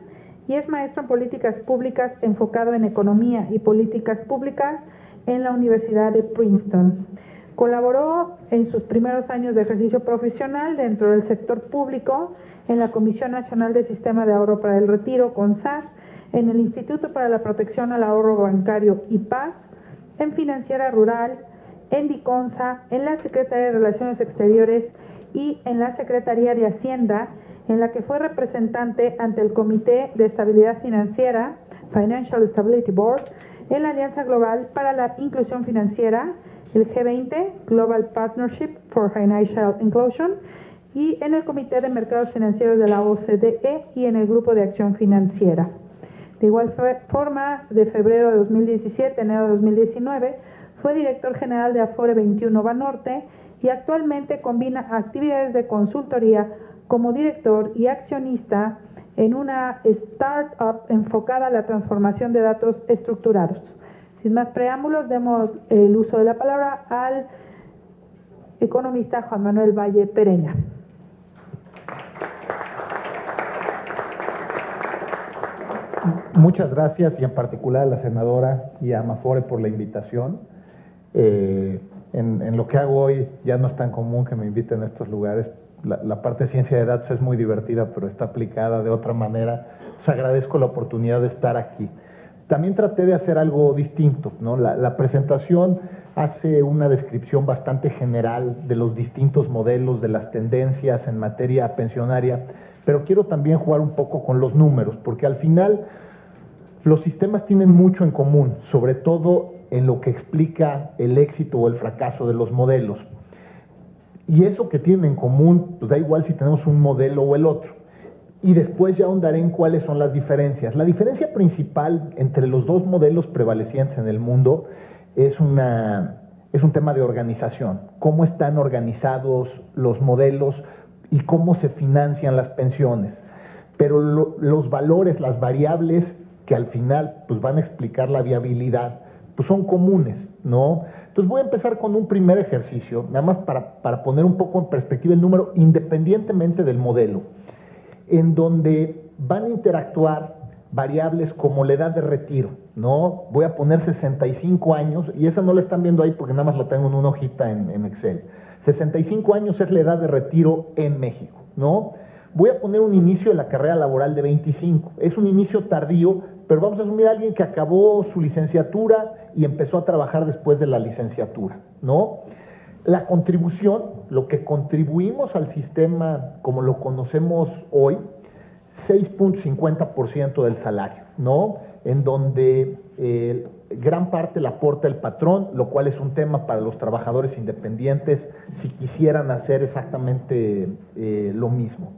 y es maestro en políticas públicas enfocado en economía y políticas públicas en la Universidad de Princeton. Colaboró en sus primeros años de ejercicio profesional dentro del sector público en la Comisión Nacional del Sistema de Ahorro para el Retiro, CONSAR, en el Instituto para la Protección al Ahorro Bancario, IPAC, en Financiera Rural, en DICONSA, en la Secretaría de Relaciones Exteriores y en la Secretaría de Hacienda, en la que fue representante ante el Comité de Estabilidad Financiera, Financial Stability Board, en la Alianza Global para la Inclusión Financiera, el G20, Global Partnership for Financial Inclusion, y en el Comité de Mercados Financieros de la OCDE y en el Grupo de Acción Financiera. De igual forma, de febrero de 2017 a enero de 2019, fue director general de Afore 21 Banorte y actualmente combina actividades de consultoría como director y accionista en una startup enfocada a la transformación de datos estructurados. Sin más preámbulos, demos el uso de la palabra al economista Juan Manuel Valle Pereña. Muchas gracias y en particular a la senadora y a Amafore por la invitación. En lo que hago hoy ya no es tan común que me inviten a estos lugares. La parte de ciencia de datos es muy divertida, pero está aplicada de otra manera. Os agradezco la oportunidad de estar aquí. También traté de hacer algo distinto, ¿no? La presentación hace una descripción bastante general de los distintos modelos, de las tendencias en materia pensionaria, pero quiero también jugar un poco con los números, porque al final los sistemas tienen mucho en común, sobre todo en lo que explica el éxito o el fracaso de los modelos. Y eso que tienen en común, pues da igual si tenemos un modelo o el otro. Y después ya ahondaré en cuáles son las diferencias. La diferencia principal entre los dos modelos prevalecientes en el mundo es un tema de organización. Cómo están organizados los modelos y cómo se financian las pensiones. Pero los valores, las variables que al final pues van a explicar la viabilidad, pues son comunes, ¿no? Entonces voy a empezar con un primer ejercicio, nada más para poner un poco en perspectiva el número, independientemente del modelo, en donde van a interactuar variables como la edad de retiro, ¿no? Voy a poner 65 años, y esa no la están viendo ahí porque nada más la tengo en una hojita en Excel. 65 años es la edad de retiro en México, ¿no? Voy a poner un inicio de la carrera laboral de 25. Es un inicio tardío, pero vamos a asumir a alguien que acabó su licenciatura y empezó a trabajar después de la licenciatura, ¿no? La contribución, lo que contribuimos al sistema como lo conocemos hoy, 6.50% del salario, ¿no? En donde gran parte la aporta el patrón, lo cual es un tema para los trabajadores independientes si quisieran hacer exactamente lo mismo.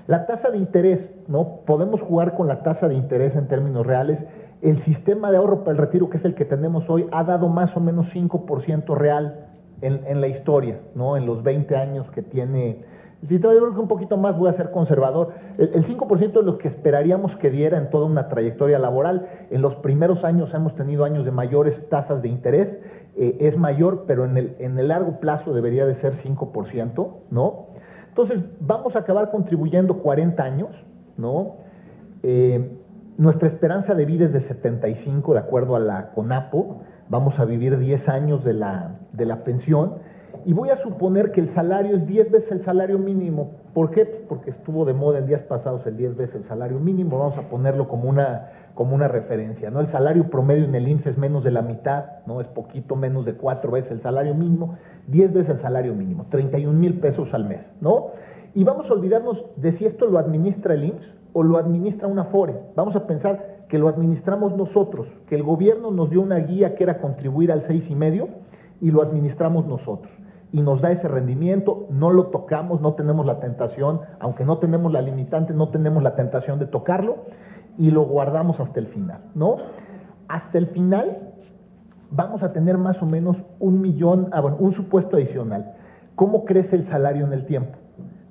La tasa de interés, ¿no? Podemos jugar con la tasa de interés en términos reales. El sistema de ahorro para el retiro, que es el que tenemos hoy, ha dado más o menos 5% real en la historia, ¿no? En los 20 años que tiene el sistema. Yo creo que un poquito más, voy a ser conservador. El 5% es lo que esperaríamos que diera en toda una trayectoria laboral. En los primeros años hemos tenido años de mayores tasas de interés, es mayor, pero en el largo plazo debería de ser 5%, ¿no? Entonces, vamos a acabar contribuyendo 40 años, ¿no? Nuestra esperanza de vida es de 75, de acuerdo a la CONAPO. Vamos a vivir 10 años de la pensión, y voy a suponer que el salario es 10 veces el salario mínimo. ¿Por qué? Porque estuvo de moda en días pasados el 10 veces el salario mínimo. Vamos a ponerlo como una referencia, ¿no? El salario promedio en el IMSS es menos de la mitad, ¿no? Es poquito menos de 4 veces el salario mínimo, 10 veces el salario mínimo, 31,000 pesos al mes, ¿no? Y vamos a olvidarnos de si esto lo administra el IMSS o lo administra una Afore. Vamos a pensar que lo administramos nosotros, que el gobierno nos dio una guía que era contribuir al 6,5 y lo administramos nosotros. Y nos da ese rendimiento, no lo tocamos, no tenemos la tentación, aunque no tenemos la limitante, no tenemos la tentación de tocarlo, y lo guardamos hasta el final, ¿no? Hasta el final vamos a tener más o menos 1 millón, un supuesto adicional. ¿Cómo crece el salario en el tiempo?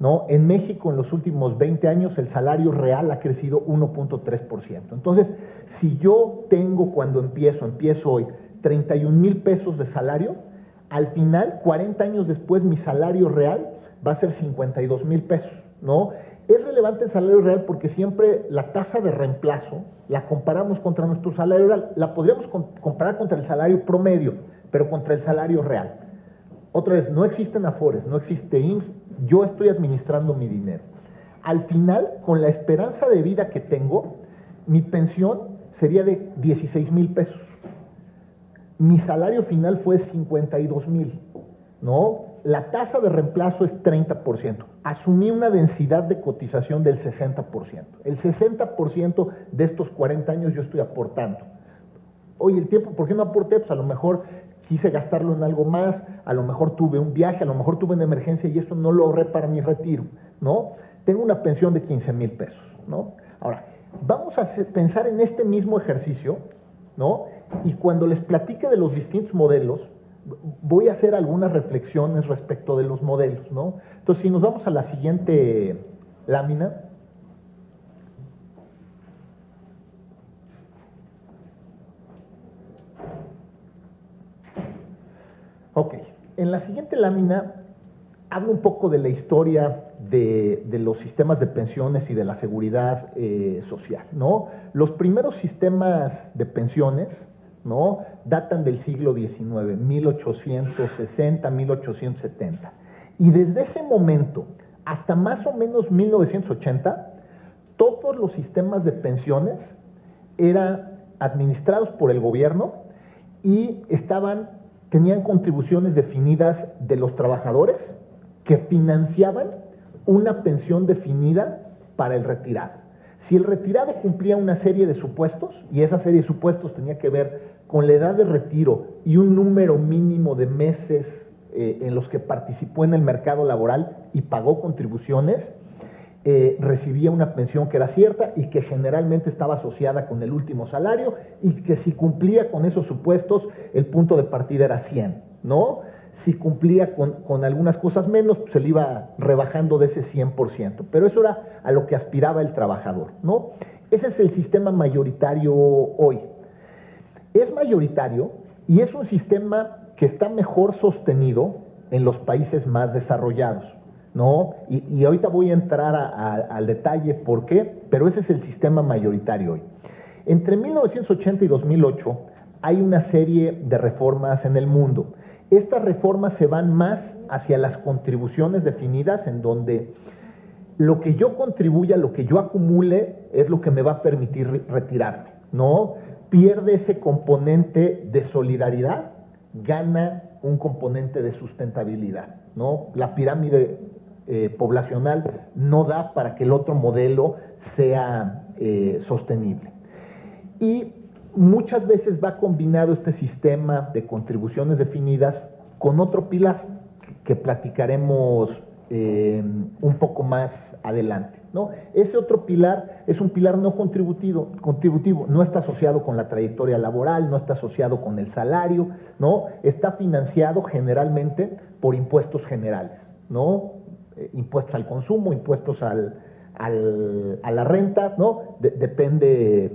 ¿No? En México en los últimos 20 años el salario real ha crecido 1.3%. Entonces, si yo tengo cuando empiezo hoy 31,000 pesos de salario, al final, 40 años después, mi salario real va a ser 52,000 pesos, ¿no? Es relevante el salario real porque siempre la tasa de reemplazo la comparamos contra nuestro salario real. La podríamos comparar contra el salario promedio, pero contra el salario real. Otra vez, no existen Afores, no existe IMSS, yo estoy administrando mi dinero. Al final, con la esperanza de vida que tengo, mi pensión sería de 16,000 pesos. Mi salario final fue 52,000, ¿no? La tasa de reemplazo es 30%. Asumí una densidad de cotización del 60%. El 60% de estos 40 años yo estoy aportando. Oye, el tiempo, ¿por qué no aporté? Pues a lo mejor quise gastarlo en algo más, a lo mejor tuve un viaje, a lo mejor tuve una emergencia y eso no lo ahorré para mi retiro, ¿no? Tengo una pensión de 15,000 pesos, ¿no? Ahora, vamos a pensar en este mismo ejercicio, ¿no? Y cuando les platique de los distintos modelos, voy a hacer algunas reflexiones respecto de los modelos, ¿no? Entonces, si nos vamos a la siguiente lámina. Ok, en la siguiente lámina hablo un poco de la historia de los sistemas de pensiones y de la seguridad social, ¿no? Los primeros sistemas de pensiones, ¿no? Datan del siglo XIX, 1860, 1870. Y desde ese momento hasta más o menos 1980, todos los sistemas de pensiones eran administrados por el gobierno y tenían contribuciones definidas de los trabajadores que financiaban una pensión definida para el retirado. Si el retirado cumplía una serie de supuestos, y esa serie de supuestos tenía que ver con la edad de retiro y un número mínimo de meses en los que participó en el mercado laboral y pagó contribuciones, recibía una pensión que era cierta y que generalmente estaba asociada con el último salario, y que si cumplía con esos supuestos, el punto de partida era 100, ¿no? Si cumplía con algunas cosas menos, pues se le iba rebajando de ese 100%, pero eso era a lo que aspiraba el trabajador, ¿no? Ese es el sistema mayoritario hoy. Es mayoritario y es un sistema que está mejor sostenido en los países más desarrollados, ¿no? Y ahorita voy a entrar al detalle por qué, pero ese es el sistema mayoritario hoy. Entre 1980 y 2008 hay una serie de reformas en el mundo. Estas reformas se van más hacia las contribuciones definidas, en donde lo que yo contribuya, lo que yo acumule, es lo que me va a permitir retirarme, ¿no? Pierde ese componente de solidaridad, gana un componente de sustentabilidad, ¿no? La pirámide poblacional no da para que el otro modelo sea sostenible. Y muchas veces va combinado este sistema de contribuciones definidas con otro pilar que platicaremos un poco más adelante, ¿no? Ese otro pilar es un pilar no contributivo, no está asociado con la trayectoria laboral, no está asociado con el salario, ¿no? Está financiado generalmente por impuestos generales, ¿no? Impuestos al consumo, impuestos a la renta, ¿no? Depende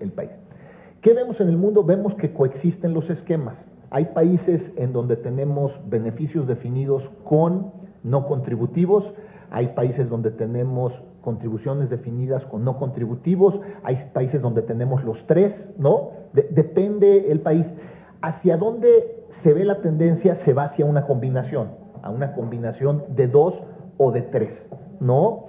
el país. ¿Qué vemos en el mundo? Vemos que coexisten los esquemas. Hay países en donde tenemos beneficios definidos con no contributivos, hay países donde tenemos contribuciones definidas con no contributivos, hay países donde tenemos los tres, ¿no? Depende el país. ¿Hacia dónde se ve la tendencia? Se va hacia una combinación, a una combinación de 2 o de 3, ¿no?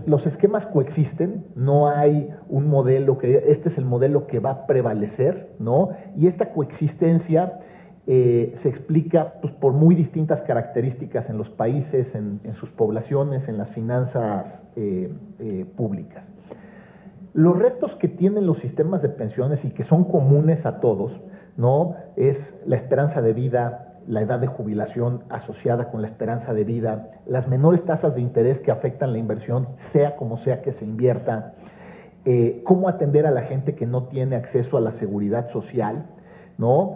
Los esquemas coexisten, no hay un modelo este es el modelo que va a prevalecer, ¿no? Y esta coexistencia se explica pues, por muy distintas características en los países, en sus poblaciones, en las finanzas públicas. Los retos que tienen los sistemas de pensiones y que son comunes a todos, ¿no? Es la esperanza de vida, la edad de jubilación asociada con la esperanza de vida, las menores tasas de interés que afectan la inversión, sea como sea que se invierta, cómo atender a la gente que no tiene acceso a la seguridad social, ¿no?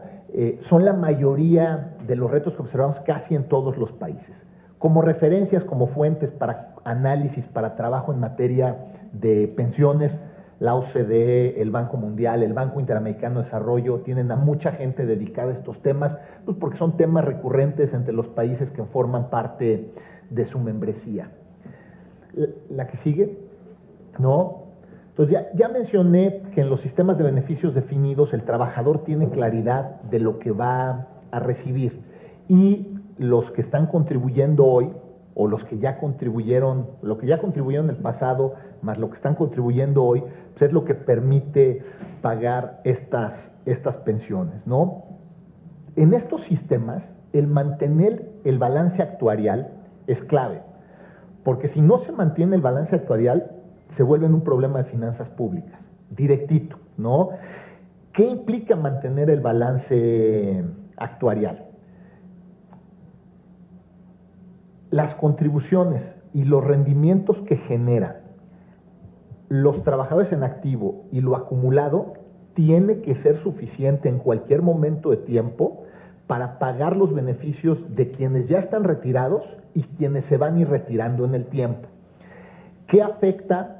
Son la mayoría de los retos que observamos casi en todos los países. Como referencias, como fuentes para análisis, para trabajo en materia de pensiones, la OCDE, el Banco Mundial, el Banco Interamericano de Desarrollo, tienen a mucha gente dedicada a estos temas, pues porque son temas recurrentes entre los países que forman parte de su membresía. La que sigue, ¿no? Entonces ya mencioné que en los sistemas de beneficios definidos el trabajador tiene claridad de lo que va a recibir y los que están contribuyendo hoy o los que ya contribuyeron, lo que ya contribuyeron en el pasado, más lo que están contribuyendo hoy, pues es lo que permite pagar estas pensiones, ¿no? En estos sistemas, el mantener el balance actuarial es clave, porque si no se mantiene el balance actuarial, se vuelve un problema de finanzas públicas, directito, ¿no? ¿Qué implica mantener el balance actuarial? Las contribuciones y los rendimientos que generan los trabajadores en activo y lo acumulado tiene que ser suficiente en cualquier momento de tiempo para pagar los beneficios de quienes ya están retirados y quienes se van a ir retirando en el tiempo. ¿Qué afecta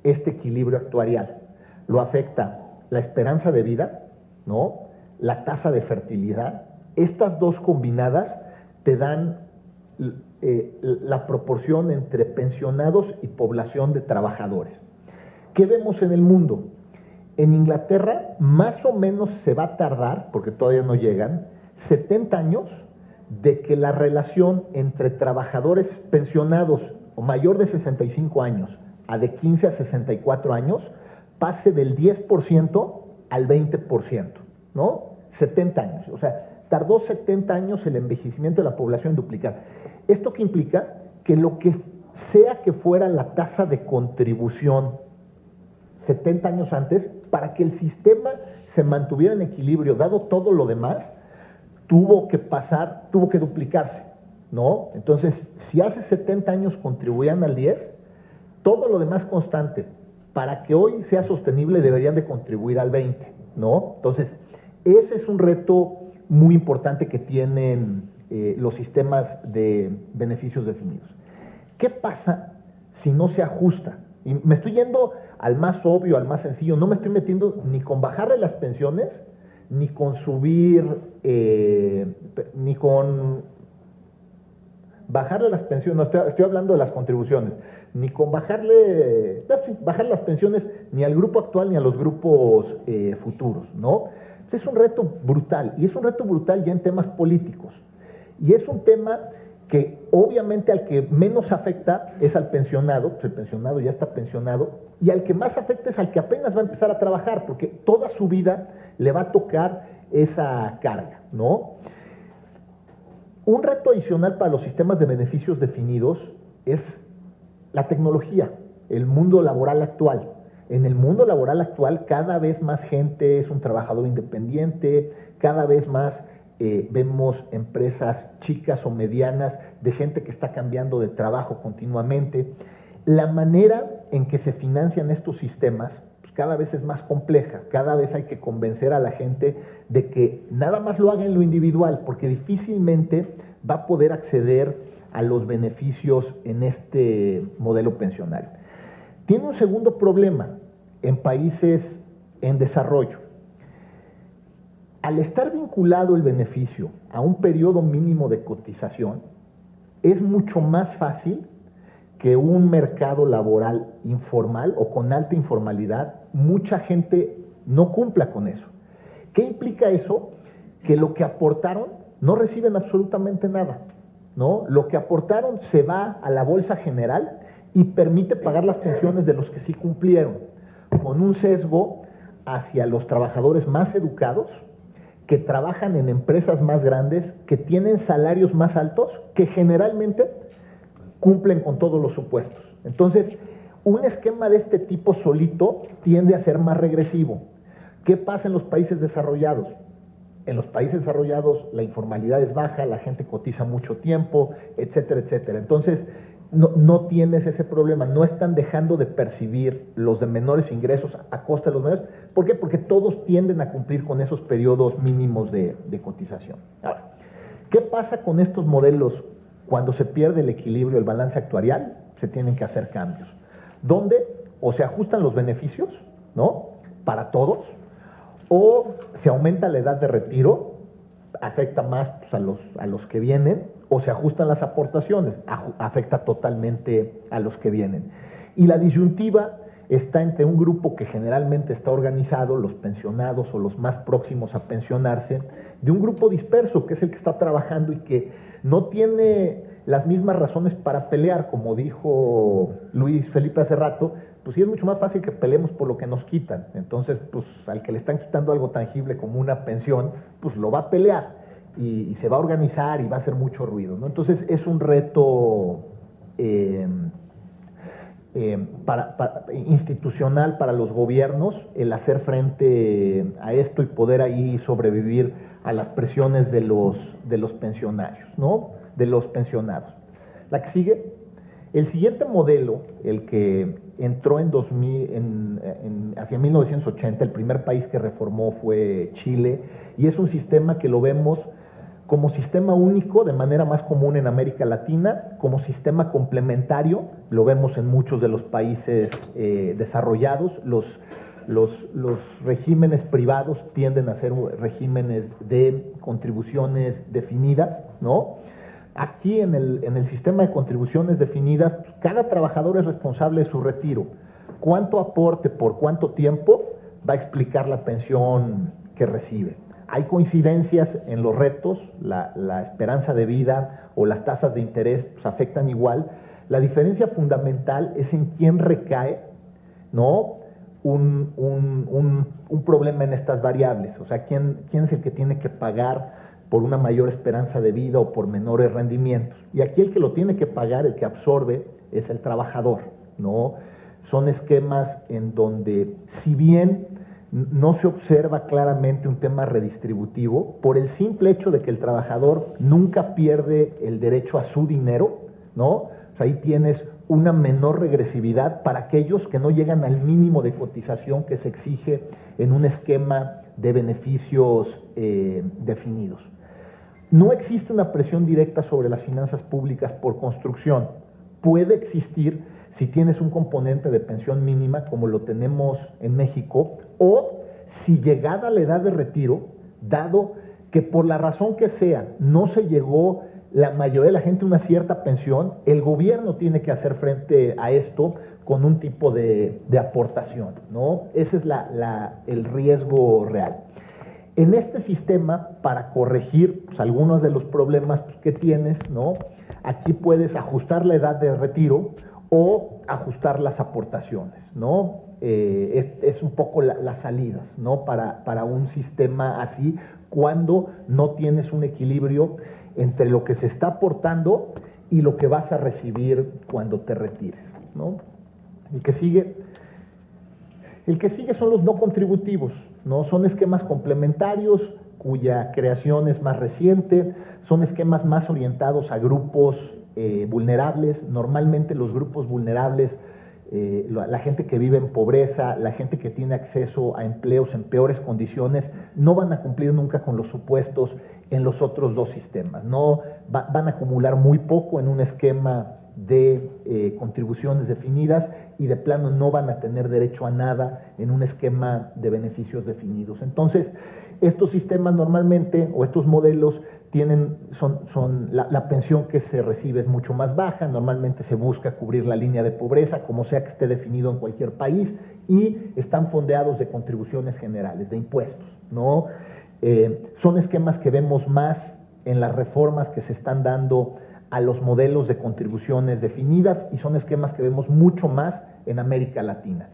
este equilibrio actuarial? Lo afecta la esperanza de vida, ¿no? La tasa de fertilidad. Estas dos combinadas te dan la proporción entre pensionados y población de trabajadores. ¿Qué vemos en el mundo? En Inglaterra más o menos se va a tardar, porque todavía no llegan, 70 años de que la relación entre trabajadores pensionados o mayor de 65 años a de 15 a 64 años pase del 10% al 20%, ¿no? 70 años, o sea, tardó 70 años el envejecimiento de la población en duplicar. ¿Esto qué implica? Que lo que sea que fuera la tasa de contribución 70 años antes, para que el sistema se mantuviera en equilibrio, dado todo lo demás, tuvo que duplicarse, ¿no? Entonces, si hace 70 años contribuían al 10, todo lo demás constante, para que hoy sea sostenible deberían de contribuir al 20, ¿no? Entonces, ese es un reto muy importante que tienen los sistemas de beneficios definidos. ¿Qué pasa si no se ajusta. Y me estoy yendo al más obvio, al más sencillo, no me estoy metiendo ni con bajarle las pensiones, ni con subir, ni con bajarle las pensiones, no, estoy hablando de las contribuciones, ni con bajar las pensiones ni al grupo actual ni a los grupos futuros, ¿no? Es un reto brutal, y es un reto brutal ya en temas políticos, y es un tema que obviamente al que menos afecta es al pensionado, pues el pensionado ya está pensionado, y al que más afecta es al que apenas va a empezar a trabajar, porque toda su vida le va a tocar esa carga, ¿no? Un reto adicional para los sistemas de beneficios definidos es la tecnología, el mundo laboral actual. En el mundo laboral actual cada vez más gente es un trabajador independiente, cada vez más vemos empresas chicas o medianas de gente que está cambiando de trabajo continuamente. La manera en que se financian estos sistemas pues, cada vez es más compleja, cada vez hay que convencer a la gente de que nada más lo haga en lo individual, porque difícilmente va a poder acceder a los beneficios en este modelo pensionario. Tiene un segundo problema en países en desarrollo. Al estar vinculado el beneficio a un periodo mínimo de cotización, es mucho más fácil que un mercado laboral informal o con alta informalidad, mucha gente no cumpla con eso. ¿Qué implica eso? Que lo que aportaron no reciben absolutamente nada, ¿no? Lo que aportaron se va a la bolsa general y permite pagar las pensiones de los que sí cumplieron, con un sesgo hacia los trabajadores más educados, que trabajan en empresas más grandes, que tienen salarios más altos, que generalmente cumplen con todos los supuestos. Entonces, un esquema de este tipo solito tiende a ser más regresivo. ¿Qué pasa en los países desarrollados? En los países desarrollados la informalidad es baja, la gente cotiza mucho tiempo, etcétera, etcétera. Entonces, no tienes ese problema, no están dejando de percibir los de menores ingresos a costa de los menores. ¿Por qué? Porque todos tienden a cumplir con esos periodos mínimos de cotización. Ahora, ¿qué pasa con estos modelos cuando se pierde el equilibrio, el balance actuarial? Se tienen que hacer cambios, donde o se ajustan los beneficios, ¿no? Para todos, o se aumenta la edad de retiro, afecta más pues, a los que vienen, o se ajustan las aportaciones, afecta totalmente a los que vienen. Y la disyuntiva está entre un grupo que generalmente está organizado, los pensionados o los más próximos a pensionarse, de un grupo disperso, que es el que está trabajando y que no tiene las mismas razones para pelear, como dijo Luis Felipe hace rato, pues sí es mucho más fácil que peleemos por lo que nos quitan. Entonces, pues al que le están quitando algo tangible como una pensión, pues lo va a pelear y se va a organizar y va a hacer mucho ruido, ¿no? Entonces es un reto institucional para los gobiernos el hacer frente a esto y poder ahí sobrevivir a las presiones de los pensionarios, ¿no? De los pensionados. La que sigue, el siguiente modelo, el que entró hacia 1980, el primer país que reformó fue Chile, y es un sistema que lo vemos como sistema único de manera más común en América Latina, como sistema complementario, lo vemos en muchos de los países desarrollados. Los regímenes privados tienden a ser regímenes de contribuciones definidas, ¿no? Aquí en el sistema de contribuciones definidas, cada trabajador es responsable de su retiro. Cuánto aporte por cuánto tiempo va a explicar la pensión que recibe. Hay coincidencias en los retos, la esperanza de vida o las tasas de interés pues, afectan igual. La diferencia fundamental es en quién recae, ¿no? un problema en estas variables, o sea, quién es el que tiene que pagar por una mayor esperanza de vida o por menores rendimientos. Y aquí el que lo tiene que pagar, el que absorbe, es el trabajador, ¿no? Son esquemas en donde, si bien no se observa claramente un tema redistributivo, por el simple hecho de que el trabajador nunca pierde el derecho a su dinero, ¿no? O sea, ahí tienes una menor regresividad para aquellos que no llegan al mínimo de cotización que se exige en un esquema de beneficios definidos. No existe una presión directa sobre las finanzas públicas por construcción. Puede existir si tienes un componente de pensión mínima como lo tenemos en México, o si llegada la edad de retiro, dado que por la razón que sea no se llegó la mayoría de la gente a una cierta pensión, el gobierno tiene que hacer frente a esto con un tipo de aportación, ¿no? Ese es el riesgo real. En este sistema, para corregir pues, algunos de los problemas que tienes, ¿no? Aquí puedes ajustar la edad de retiro o ajustar las aportaciones, ¿no? Es un poco las salidas, ¿no? Para un sistema así, cuando no tienes un equilibrio entre lo que se está aportando y lo que vas a recibir cuando te retires, ¿no? El que sigue son los no contributivos, ¿no? Son esquemas complementarios cuya creación es más reciente, son esquemas más orientados a grupos vulnerables. Normalmente los grupos vulnerables, la gente que vive en pobreza, la gente que tiene acceso a empleos en peores condiciones, no van a cumplir nunca con los supuestos en los otros dos sistemas, no van a acumular muy poco en un esquema de contribuciones definidas y de plano no van a tener derecho a nada en un esquema de beneficios definidos. Entonces, estos sistemas normalmente, o estos modelos, la pensión que se recibe es mucho más baja, normalmente se busca cubrir la línea de pobreza, como sea que esté definido en cualquier país, y están fondeados de contribuciones generales, de impuestos, ¿no? Son esquemas que vemos más en las reformas que se están dando a los modelos de contribuciones definidas, y son esquemas que vemos mucho más en América Latina.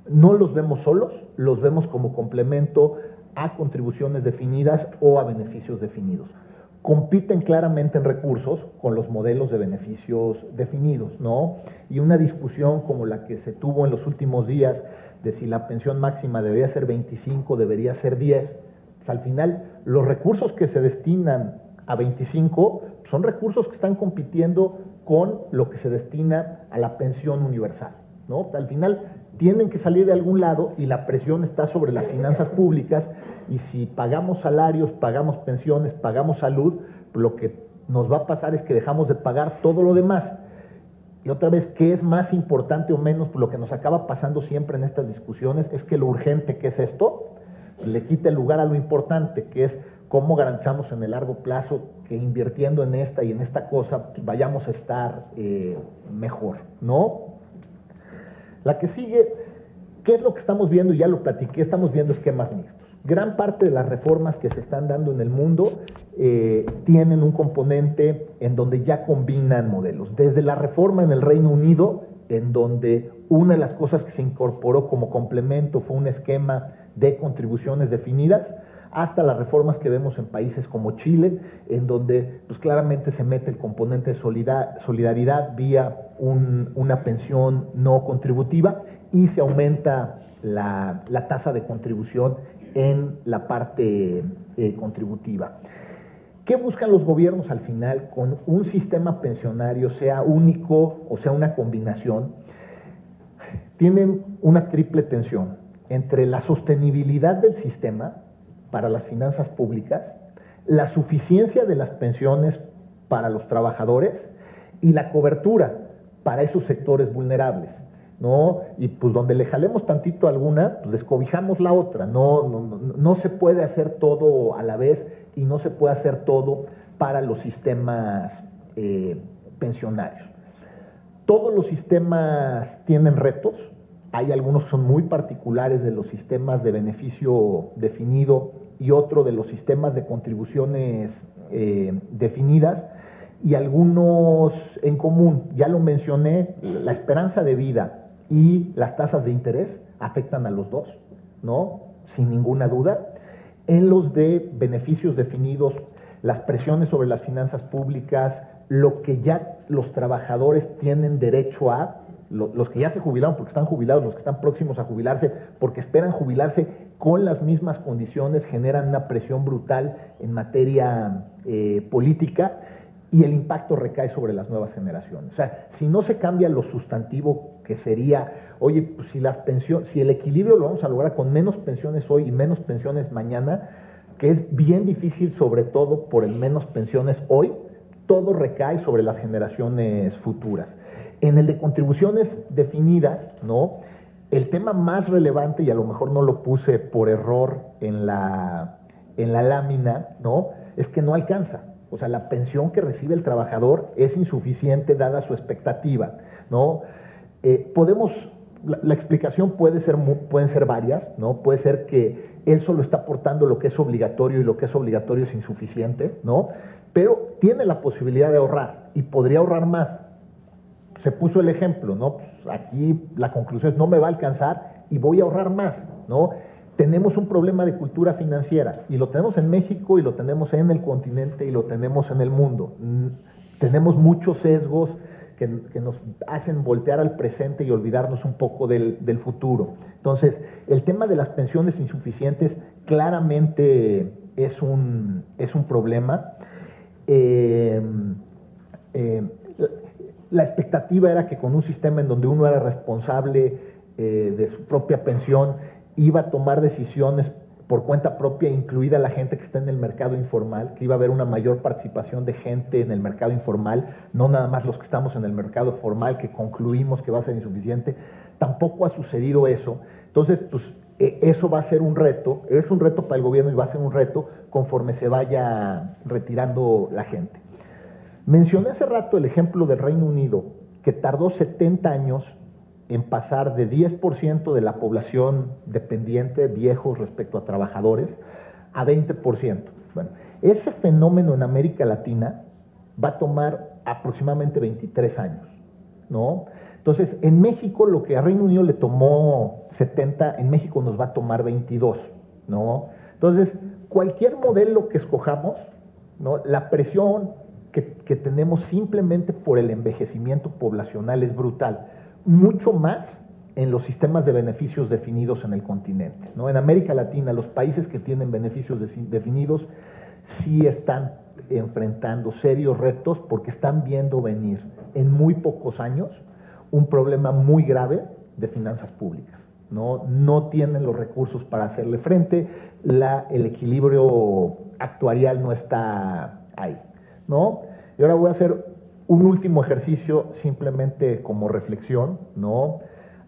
No los vemos solos, los vemos como complemento a contribuciones definidas o a beneficios definidos. Compiten claramente en recursos con los modelos de beneficios definidos, ¿no? Y una discusión como la que se tuvo en los últimos días de si la pensión máxima debería ser 25, debería ser 10, pues al final los recursos que se destinan a 25 son recursos que están compitiendo con lo que se destina a la pensión universal, ¿no? Al final tienen que salir de algún lado y la presión está sobre las finanzas públicas, y si pagamos salarios, pagamos pensiones, pagamos salud, lo que nos va a pasar es que dejamos de pagar todo lo demás. Y otra vez, ¿qué es más importante o menos? Pues lo que nos acaba pasando siempre en estas discusiones es que lo urgente que es esto le quita el lugar a lo importante, que es cómo garantizamos en el largo plazo que invirtiendo en esta y en esta cosa pues vayamos a estar mejor, ¿no? La que sigue, ¿qué es lo que estamos viendo? Ya lo platiqué, estamos viendo esquemas mixtos. Gran parte de las reformas que se están dando en el mundo tienen un componente en donde ya combinan modelos. Desde la reforma en el Reino Unido, en donde una de las cosas que se incorporó como complemento fue un esquema de contribuciones definidas, hasta las reformas que vemos en países como Chile, en donde pues, claramente se mete el componente de solidaridad vía una pensión no contributiva, y se aumenta la tasa de contribución en la parte contributiva. ¿Qué buscan los gobiernos al final con un sistema pensionario, sea único o sea una combinación? Tienen una triple tensión entre la sostenibilidad del sistema para las finanzas públicas, la suficiencia de las pensiones para los trabajadores y la cobertura para esos sectores vulnerables, ¿no? Y pues donde le jalemos tantito a alguna, pues descobijamos la otra. No se puede hacer todo a la vez, y no se puede hacer todo para los sistemas pensionarios. Todos los sistemas tienen retos. Hay algunos que son muy particulares de los sistemas de beneficio definido y otro de los sistemas de contribuciones definidas, y algunos en común. Ya lo mencioné, la esperanza de vida y las tasas de interés afectan a los dos, ¿no? Sin ninguna duda. En los de beneficios definidos, las presiones sobre las finanzas públicas, lo que ya los trabajadores tienen derecho a, los que ya se jubilaron porque están jubilados, los que están próximos a jubilarse porque esperan jubilarse con las mismas condiciones, generan una presión brutal en materia política, y el impacto recae sobre las nuevas generaciones. O sea, si no se cambia lo sustantivo, que sería, oye, pues si el equilibrio lo vamos a lograr con menos pensiones hoy y menos pensiones mañana, que es bien difícil, sobre todo por el menos pensiones hoy, todo recae sobre las generaciones futuras. En el de contribuciones definidas, ¿no? El tema más relevante, y a lo mejor no lo puse por error en la lámina, ¿no? Es que no alcanza. O sea, la pensión que recibe el trabajador es insuficiente dada su expectativa, ¿no? La explicación pueden ser varias, ¿no? Puede ser que él solo está aportando lo que es obligatorio y lo que es obligatorio es insuficiente, ¿no? Pero tiene la posibilidad de ahorrar y podría ahorrar más. Se puso el ejemplo, ¿no? Pues aquí la conclusión es no me va a alcanzar y voy a ahorrar más, ¿no? Tenemos un problema de cultura financiera y lo tenemos en México y lo tenemos en el continente y lo tenemos en el mundo. Tenemos muchos sesgos que nos hacen voltear al presente y olvidarnos un poco del futuro. Entonces, el tema de las pensiones insuficientes claramente es un problema. La expectativa era que con un sistema en donde uno era responsable de su propia pensión, iba a tomar decisiones por cuenta propia, incluida la gente que está en el mercado informal, que iba a haber una mayor participación de gente en el mercado informal, no nada más los que estamos en el mercado formal, que concluimos que va a ser insuficiente. Tampoco ha sucedido eso. Entonces, pues, eso va a ser un reto, es un reto para el gobierno y va a ser un reto conforme se vaya retirando la gente. Mencioné hace rato el ejemplo del Reino Unido, que tardó 70 años en pasar de 10% de la población dependiente, viejos respecto a trabajadores, a 20%. Bueno, ese fenómeno en América Latina va a tomar aproximadamente 23 años, ¿no? Entonces, en México, lo que a Reino Unido le tomó 70, en México nos va a tomar 22, ¿no? Entonces, cualquier modelo que escojamos, ¿no? La presión que tenemos simplemente por el envejecimiento poblacional es brutal, mucho más en los sistemas de beneficios definidos en el continente, ¿no? En América Latina, los países que tienen beneficios definidos sí están enfrentando serios retos porque están viendo venir en muy pocos años un problema muy grave de finanzas públicas, ¿no? No tienen los recursos para hacerle frente, el equilibrio actuarial no está ahí, ¿no? Y ahora voy a hacer un último ejercicio simplemente como reflexión, ¿no?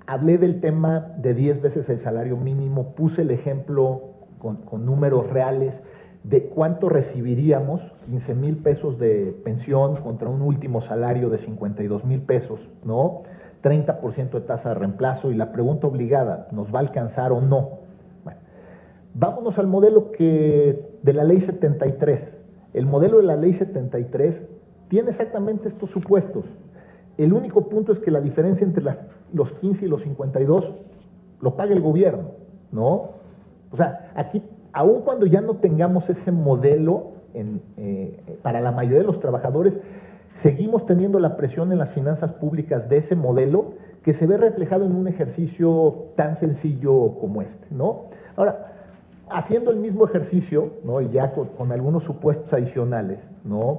Hablé del tema de 10 veces el salario mínimo, puse el ejemplo con números reales de cuánto recibiríamos, 15,000 pesos de pensión contra un último salario de 52,000 pesos, ¿no? 30% de tasa de reemplazo y la pregunta obligada, ¿nos va a alcanzar o no? Bueno, vámonos al modelo de la ley 73. El modelo de la ley 73 tiene exactamente estos supuestos. El único punto es que la diferencia entre los 15 y los 52 lo paga el gobierno, ¿no? O sea, aquí, aun cuando ya no tengamos ese modelo para la mayoría de los trabajadores, seguimos teniendo la presión en las finanzas públicas de ese modelo que se ve reflejado en un ejercicio tan sencillo como este, ¿no? Ahora, haciendo el mismo ejercicio, ¿no? Y ya con algunos supuestos adicionales, ¿no?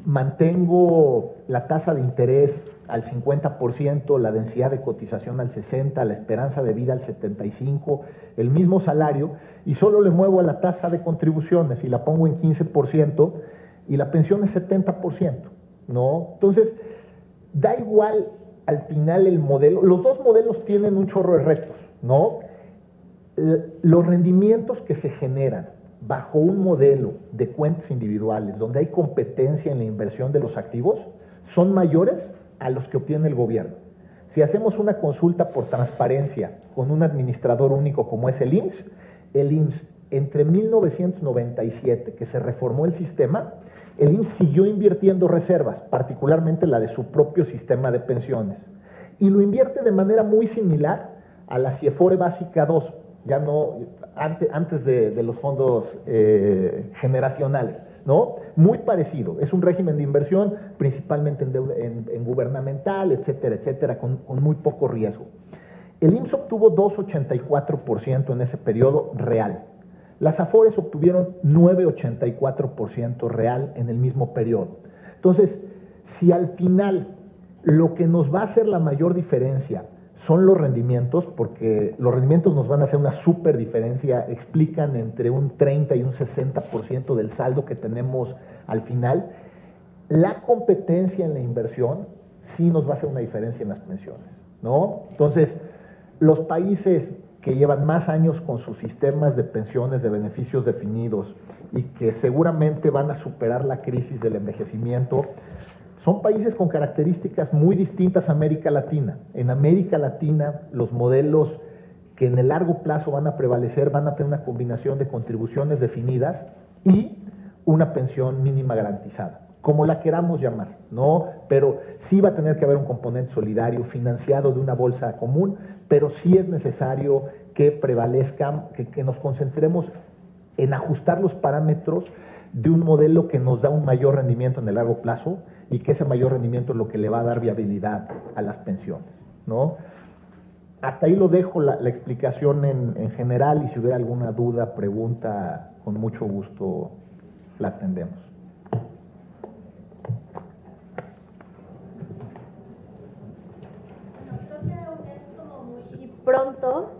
Mantengo la tasa de interés al 50%, la densidad de cotización al 60%, la esperanza de vida al 75%, el mismo salario, y solo le muevo a la tasa de contribuciones y la pongo en 15%, y la pensión es 70%, ¿no? Entonces, da igual al final el modelo, los dos modelos tienen un chorro de retos, ¿no? Los rendimientos que se generan bajo un modelo de cuentas individuales donde hay competencia en la inversión de los activos son mayores a los que obtiene el gobierno. Si hacemos una consulta por transparencia con un administrador único como es el IMSS entre 1997 que se reformó el sistema, el IMSS siguió invirtiendo reservas, particularmente la de su propio sistema de pensiones, y lo invierte de manera muy similar a la CIEFORE Básica 2, ya no, antes de los fondos generacionales, ¿no? Muy parecido, es un régimen de inversión principalmente en gubernamental, etcétera, etcétera, con muy poco riesgo. El IMSS obtuvo 2,84% en ese periodo real. Las AFORES obtuvieron 9,84% real en el mismo periodo. Entonces, si al final lo que nos va a hacer la mayor diferencia son los rendimientos, porque los rendimientos nos van a hacer una súper diferencia, explican entre un 30 y un 60% del saldo que tenemos al final. La competencia en la inversión sí nos va a hacer una diferencia en las pensiones, ¿no? Entonces, los países que llevan más años con sus sistemas de pensiones de beneficios definidos y que seguramente van a superar la crisis del envejecimiento, son países con características muy distintas a América Latina. En América Latina, los modelos que en el largo plazo van a prevalecer van a tener una combinación de contribuciones definidas y una pensión mínima garantizada, como la queramos llamar, ¿no? Pero sí va a tener que haber un componente solidario financiado de una bolsa común, pero sí es necesario que prevalezcan, que nos concentremos en ajustar los parámetros de un modelo que nos da un mayor rendimiento en el largo plazo y que ese mayor rendimiento es lo que le va a dar viabilidad a las pensiones, ¿no? Hasta ahí lo dejo la explicación en general, y si hubiera alguna duda, pregunta, con mucho gusto la atendemos. Pronto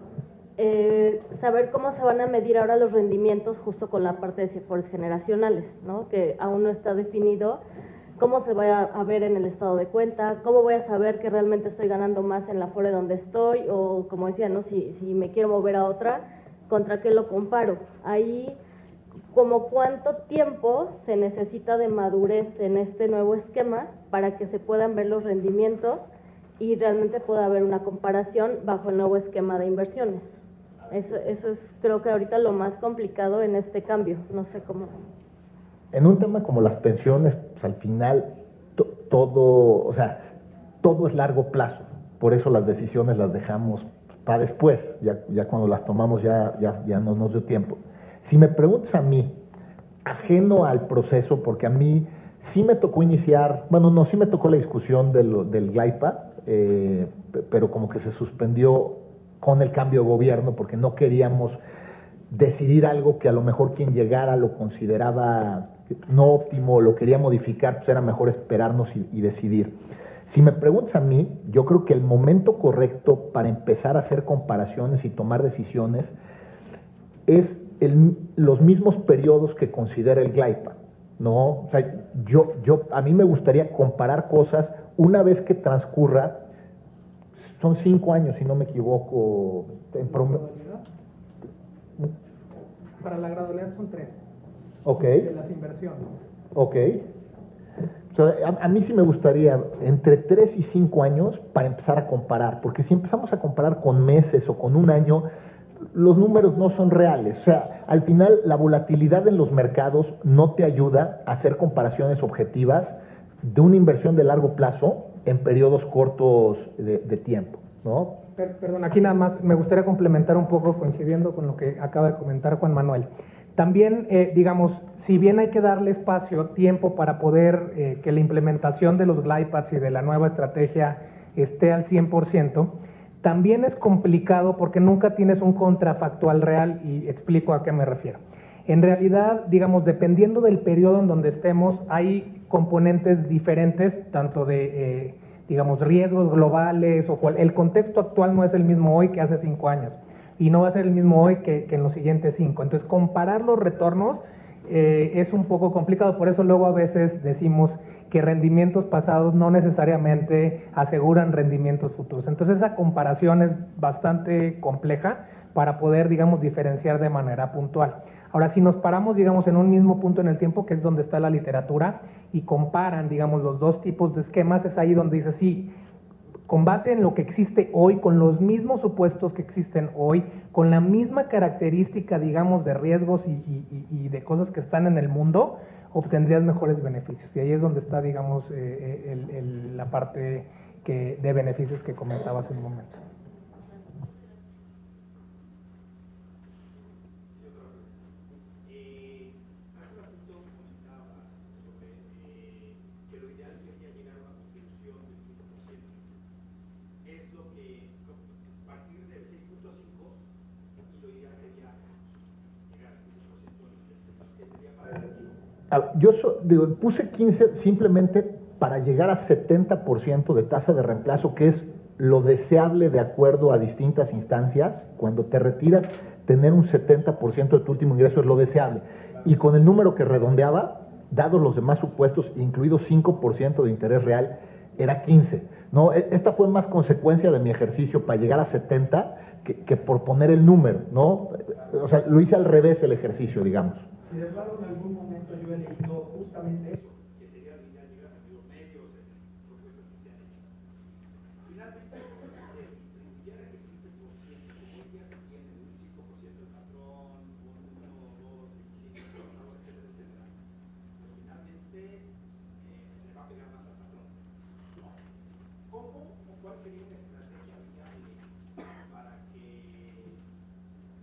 saber cómo se van a medir ahora los rendimientos justo con la parte de CIFORES generacionales, ¿no? Que aún no está definido cómo se va a ver en el estado de cuenta, cómo voy a saber que realmente estoy ganando más en la FORE donde estoy, o como decía, ¿no? Si me quiero mover a otra, ¿contra qué lo comparo? Ahí, como cuánto tiempo se necesita de madurez en este nuevo esquema para que se puedan ver los rendimientos y realmente pueda haber una comparación bajo el nuevo esquema de inversiones. Eso es, creo que ahorita lo más complicado en este cambio, no sé cómo. En un tema como las pensiones, pues al final todo es largo plazo, por eso las decisiones las dejamos para después, ya cuando las tomamos ya no nos dio tiempo. Si me preguntas a mí, ajeno al proceso, porque a mí sí me tocó iniciar, sí me tocó la discusión del GLIPA, pero como que se suspendió con el cambio de gobierno porque no queríamos decidir algo que a lo mejor quien llegara lo consideraba no óptimo, lo quería modificar, pues era mejor esperarnos y decidir. Si me preguntas a mí, yo creo que el momento correcto para empezar a hacer comparaciones y tomar decisiones es los mismos periodos que considera el GLIPA, ¿no? O sea, a mí me gustaría comparar cosas una vez que transcurra, son 5 años, si no me equivoco, en promedio. Para la gradualidad son 3. Ok. De las inversiones. Ok. O sea, a mí sí me gustaría entre 3 y 5 años para empezar a comparar, porque si empezamos a comparar con meses o con un año, los números no son reales. O sea, al final la volatilidad en los mercados no te ayuda a hacer comparaciones objetivas de una inversión de largo plazo en periodos cortos de tiempo, ¿no? Perdón, aquí nada más me gustaría complementar un poco, coincidiendo con lo que acaba de comentar Juan Manuel. También, digamos, si bien hay que darle espacio, tiempo para poder que la implementación de los GLIPAs y de la nueva estrategia esté al 100%, también es complicado porque nunca tienes un contrafactual real, y explico a qué me refiero. En realidad, digamos, dependiendo del periodo en donde estemos, hay componentes diferentes, tanto de, digamos, riesgos globales, el contexto actual no es el mismo hoy que hace 5 años, y no va a ser el mismo hoy que en los siguientes 5. Entonces, comparar los retornos es un poco complicado, por eso luego a veces decimos que rendimientos pasados no necesariamente aseguran rendimientos futuros. Entonces, esa comparación es bastante compleja para poder, digamos, diferenciar de manera puntual. Ahora, si nos paramos, digamos, en un mismo punto en el tiempo, que es donde está la literatura, y comparan, digamos, los dos tipos de esquemas, es ahí donde dice, sí, con base en lo que existe hoy, con los mismos supuestos que existen hoy, con la misma característica, digamos, de riesgos y de cosas que están en el mundo, obtendrías mejores beneficios. Y ahí es donde está, digamos, la parte de beneficios que comentaba hace un momento. Yo puse 15 simplemente para llegar a 70% de tasa de reemplazo, que es lo deseable de acuerdo a distintas instancias. Cuando te retiras, tener un 70% de tu último ingreso es lo deseable. Y con el número que redondeaba, dados los demás supuestos, incluido 5% de interés real, era 15. ¿No? Esta fue más consecuencia de mi ejercicio para llegar a 70 que por poner el número, ¿no? O sea, lo hice al revés el ejercicio, digamos. Sin embargo, en algún momento yo he leído justamente eso, que sería ya llegar a los medios, propuestas que se han hecho. Finalmente, si se distribuyera ese 15%, como hoy día se tiene, un 5% del patrón, un 1, 2, 25, etcétera, etcétera, pues finalmente le va a pegar más al patrón. ¿Cómo o cuál sería una estrategia viable para que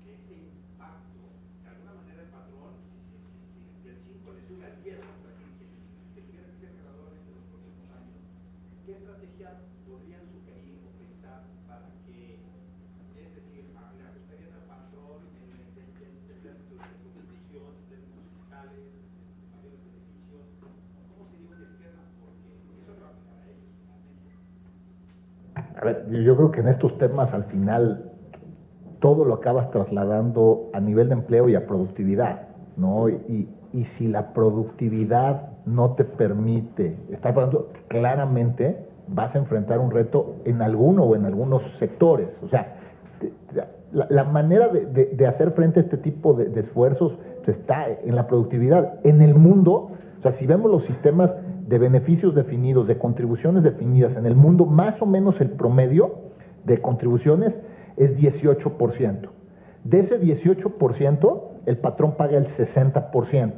ese impacto, de alguna manera el patrón, si del 5 le sube al 10, o sea, que tuviera que ser gradualmente en los próximos años, ¿qué estrategia podrían sugerir o pensar para que, es decir, le ajustarían al patrón en términos de contribución, en términos fiscales, mayores beneficios? ¿Cómo sería un esquema? Porque eso le va a pasar a ellos finalmente. A ver, yo creo que en estos temas al final todo lo acabas trasladando a nivel de empleo y a productividad, ¿no? Y si la productividad no te permite estar pagando, claramente vas a enfrentar un reto en alguno o en algunos sectores. O sea, la manera de hacer frente a este tipo de esfuerzos pues, está en la productividad. En el mundo, o sea, si vemos los sistemas de beneficios definidos, de contribuciones definidas en el mundo, más o menos el promedio de contribuciones es 18%. De ese 18%, el patrón paga el 60%,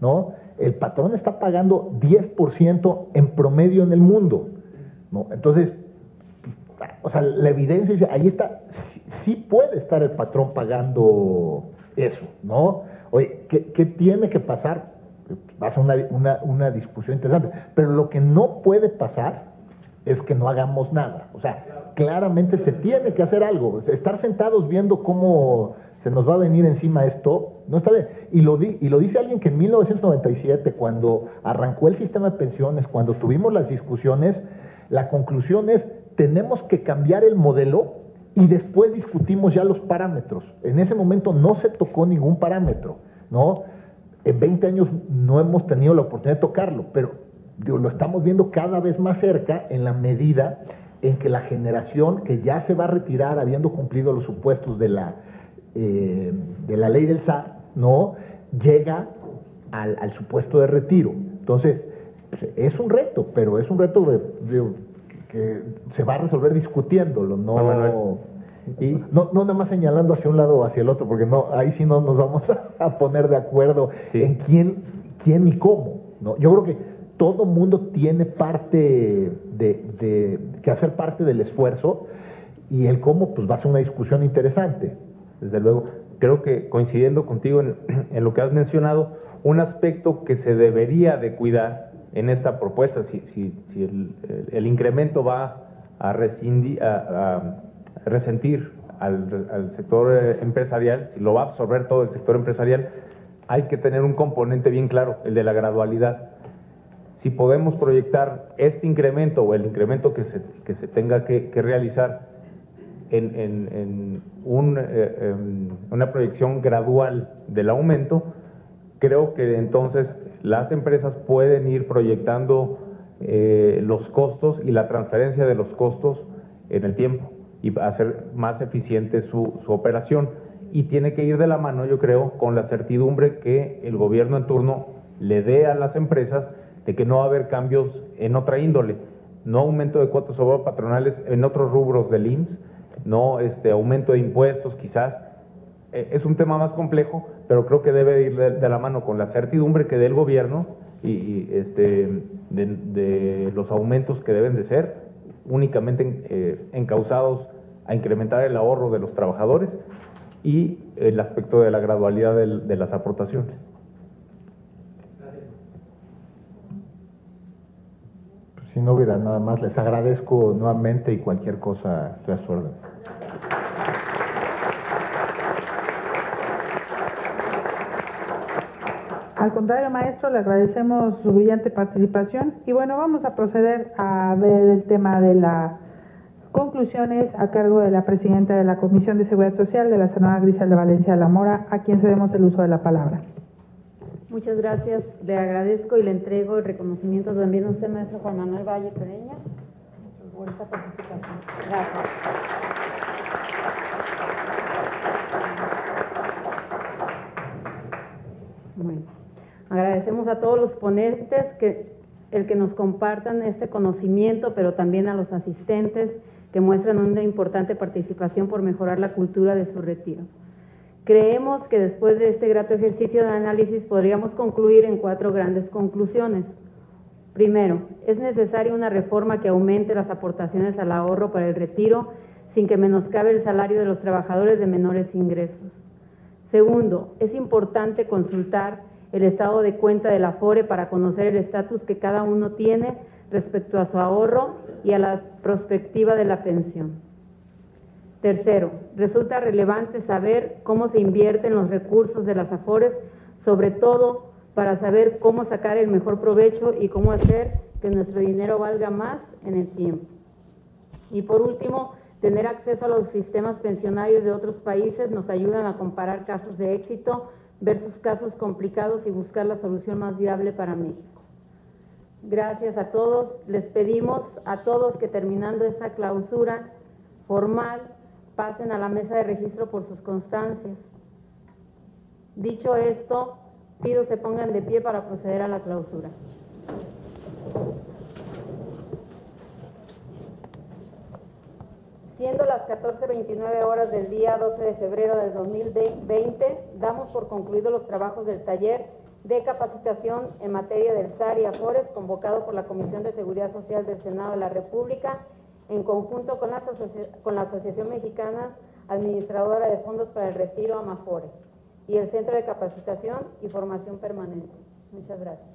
¿no? El patrón está pagando 10% en promedio en el mundo, ¿no? Entonces, o sea, la evidencia dice, ahí está, sí puede estar el patrón pagando eso, ¿no? Oye, ¿qué tiene que pasar? Va a ser una discusión interesante, pero lo que no puede pasar es que no hagamos nada. O sea, claramente se tiene que hacer algo. Estar sentados viendo cómo se nos va a venir encima esto, no está bien. Y lo dice alguien que en 1997, cuando arrancó el sistema de pensiones, cuando tuvimos las discusiones, la conclusión es, tenemos que cambiar el modelo y después discutimos ya los parámetros. En ese momento no se tocó ningún parámetro, ¿no? En 20 años no hemos tenido la oportunidad de tocarlo, pero lo estamos viendo cada vez más cerca en la medida en que la generación que ya se va a retirar habiendo cumplido los supuestos de la ley del SAT, ¿no? Llega al supuesto de retiro. Entonces, es un reto, pero es un reto que se va a resolver discutiéndolo, no nada más señalando hacia un lado o hacia el otro, porque no, ahí sí no nos vamos a poner de acuerdo en quién y cómo, ¿no? Yo creo que todo mundo tiene parte que hacer parte del esfuerzo, y el cómo pues va a ser una discusión interesante. Desde luego, creo que coincidiendo contigo en lo que has mencionado, un aspecto que se debería de cuidar en esta propuesta, si el incremento va a resentir al sector empresarial, si lo va a absorber todo el sector empresarial, hay que tener un componente bien claro, el de la gradualidad. Si podemos proyectar este incremento o el incremento que se tenga que realizar en una proyección gradual del aumento, creo que entonces las empresas pueden ir proyectando los costos y la transferencia de los costos en el tiempo y hacer más eficiente su operación. Y tiene que ir de la mano, yo creo, con la certidumbre que el gobierno en turno le dé a las empresas de que no va a haber cambios en otra índole, no aumento de cuotas sobre patronales en otros rubros del IMSS, no aumento de impuestos quizás. Es un tema más complejo, pero creo que debe ir de la mano con la certidumbre que dé el gobierno y de los aumentos que deben de ser únicamente encausados a incrementar el ahorro de los trabajadores y el aspecto de la gradualidad de las aportaciones. Si no hubiera nada más, les agradezco nuevamente y cualquier cosa estoy a su orden. Al contrario, maestro, le agradecemos su brillante participación y bueno, vamos a proceder a ver el tema de las conclusiones a cargo de la presidenta de la Comisión de Seguridad Social de la senadora Griselda Valencia de la Mora, a quien cedemos el uso de la palabra. Muchas gracias, le agradezco y le entrego el reconocimiento también a usted, maestro Juan Manuel Valle Pereña, por esta participación. Gracias. Bueno, agradecemos a todos los ponentes el que nos compartan este conocimiento, pero también a los asistentes que muestran una importante participación por mejorar la cultura de su retiro. Creemos que después de este grato ejercicio de análisis podríamos concluir en 4 grandes conclusiones. Primero, es necesaria una reforma que aumente las aportaciones al ahorro para el retiro sin que menoscabe el salario de los trabajadores de menores ingresos. Segundo, es importante consultar el estado de cuenta del Afore para conocer el estatus que cada uno tiene respecto a su ahorro y a la prospectiva de la pensión. Tercero, resulta relevante saber cómo se invierten los recursos de las Afores, sobre todo para saber cómo sacar el mejor provecho y cómo hacer que nuestro dinero valga más en el tiempo. Y por último, tener acceso a los sistemas pensionarios de otros países nos ayudan a comparar casos de éxito versus casos complicados y buscar la solución más viable para México. Gracias a todos. Les pedimos a todos que terminando esta clausura formal pasen a la mesa de registro por sus constancias. Dicho esto, pido se pongan de pie para proceder a la clausura. Siendo las 14:29 horas del día 12 de febrero del 2020, damos por concluidos los trabajos del taller de capacitación en materia del SAR y Afores convocado por la Comisión de Seguridad Social del Senado de la República en conjunto con la Asociación Mexicana Administradora de Fondos para el Retiro, AMAFORE, y el Centro de Capacitación y Formación Permanente. Muchas gracias.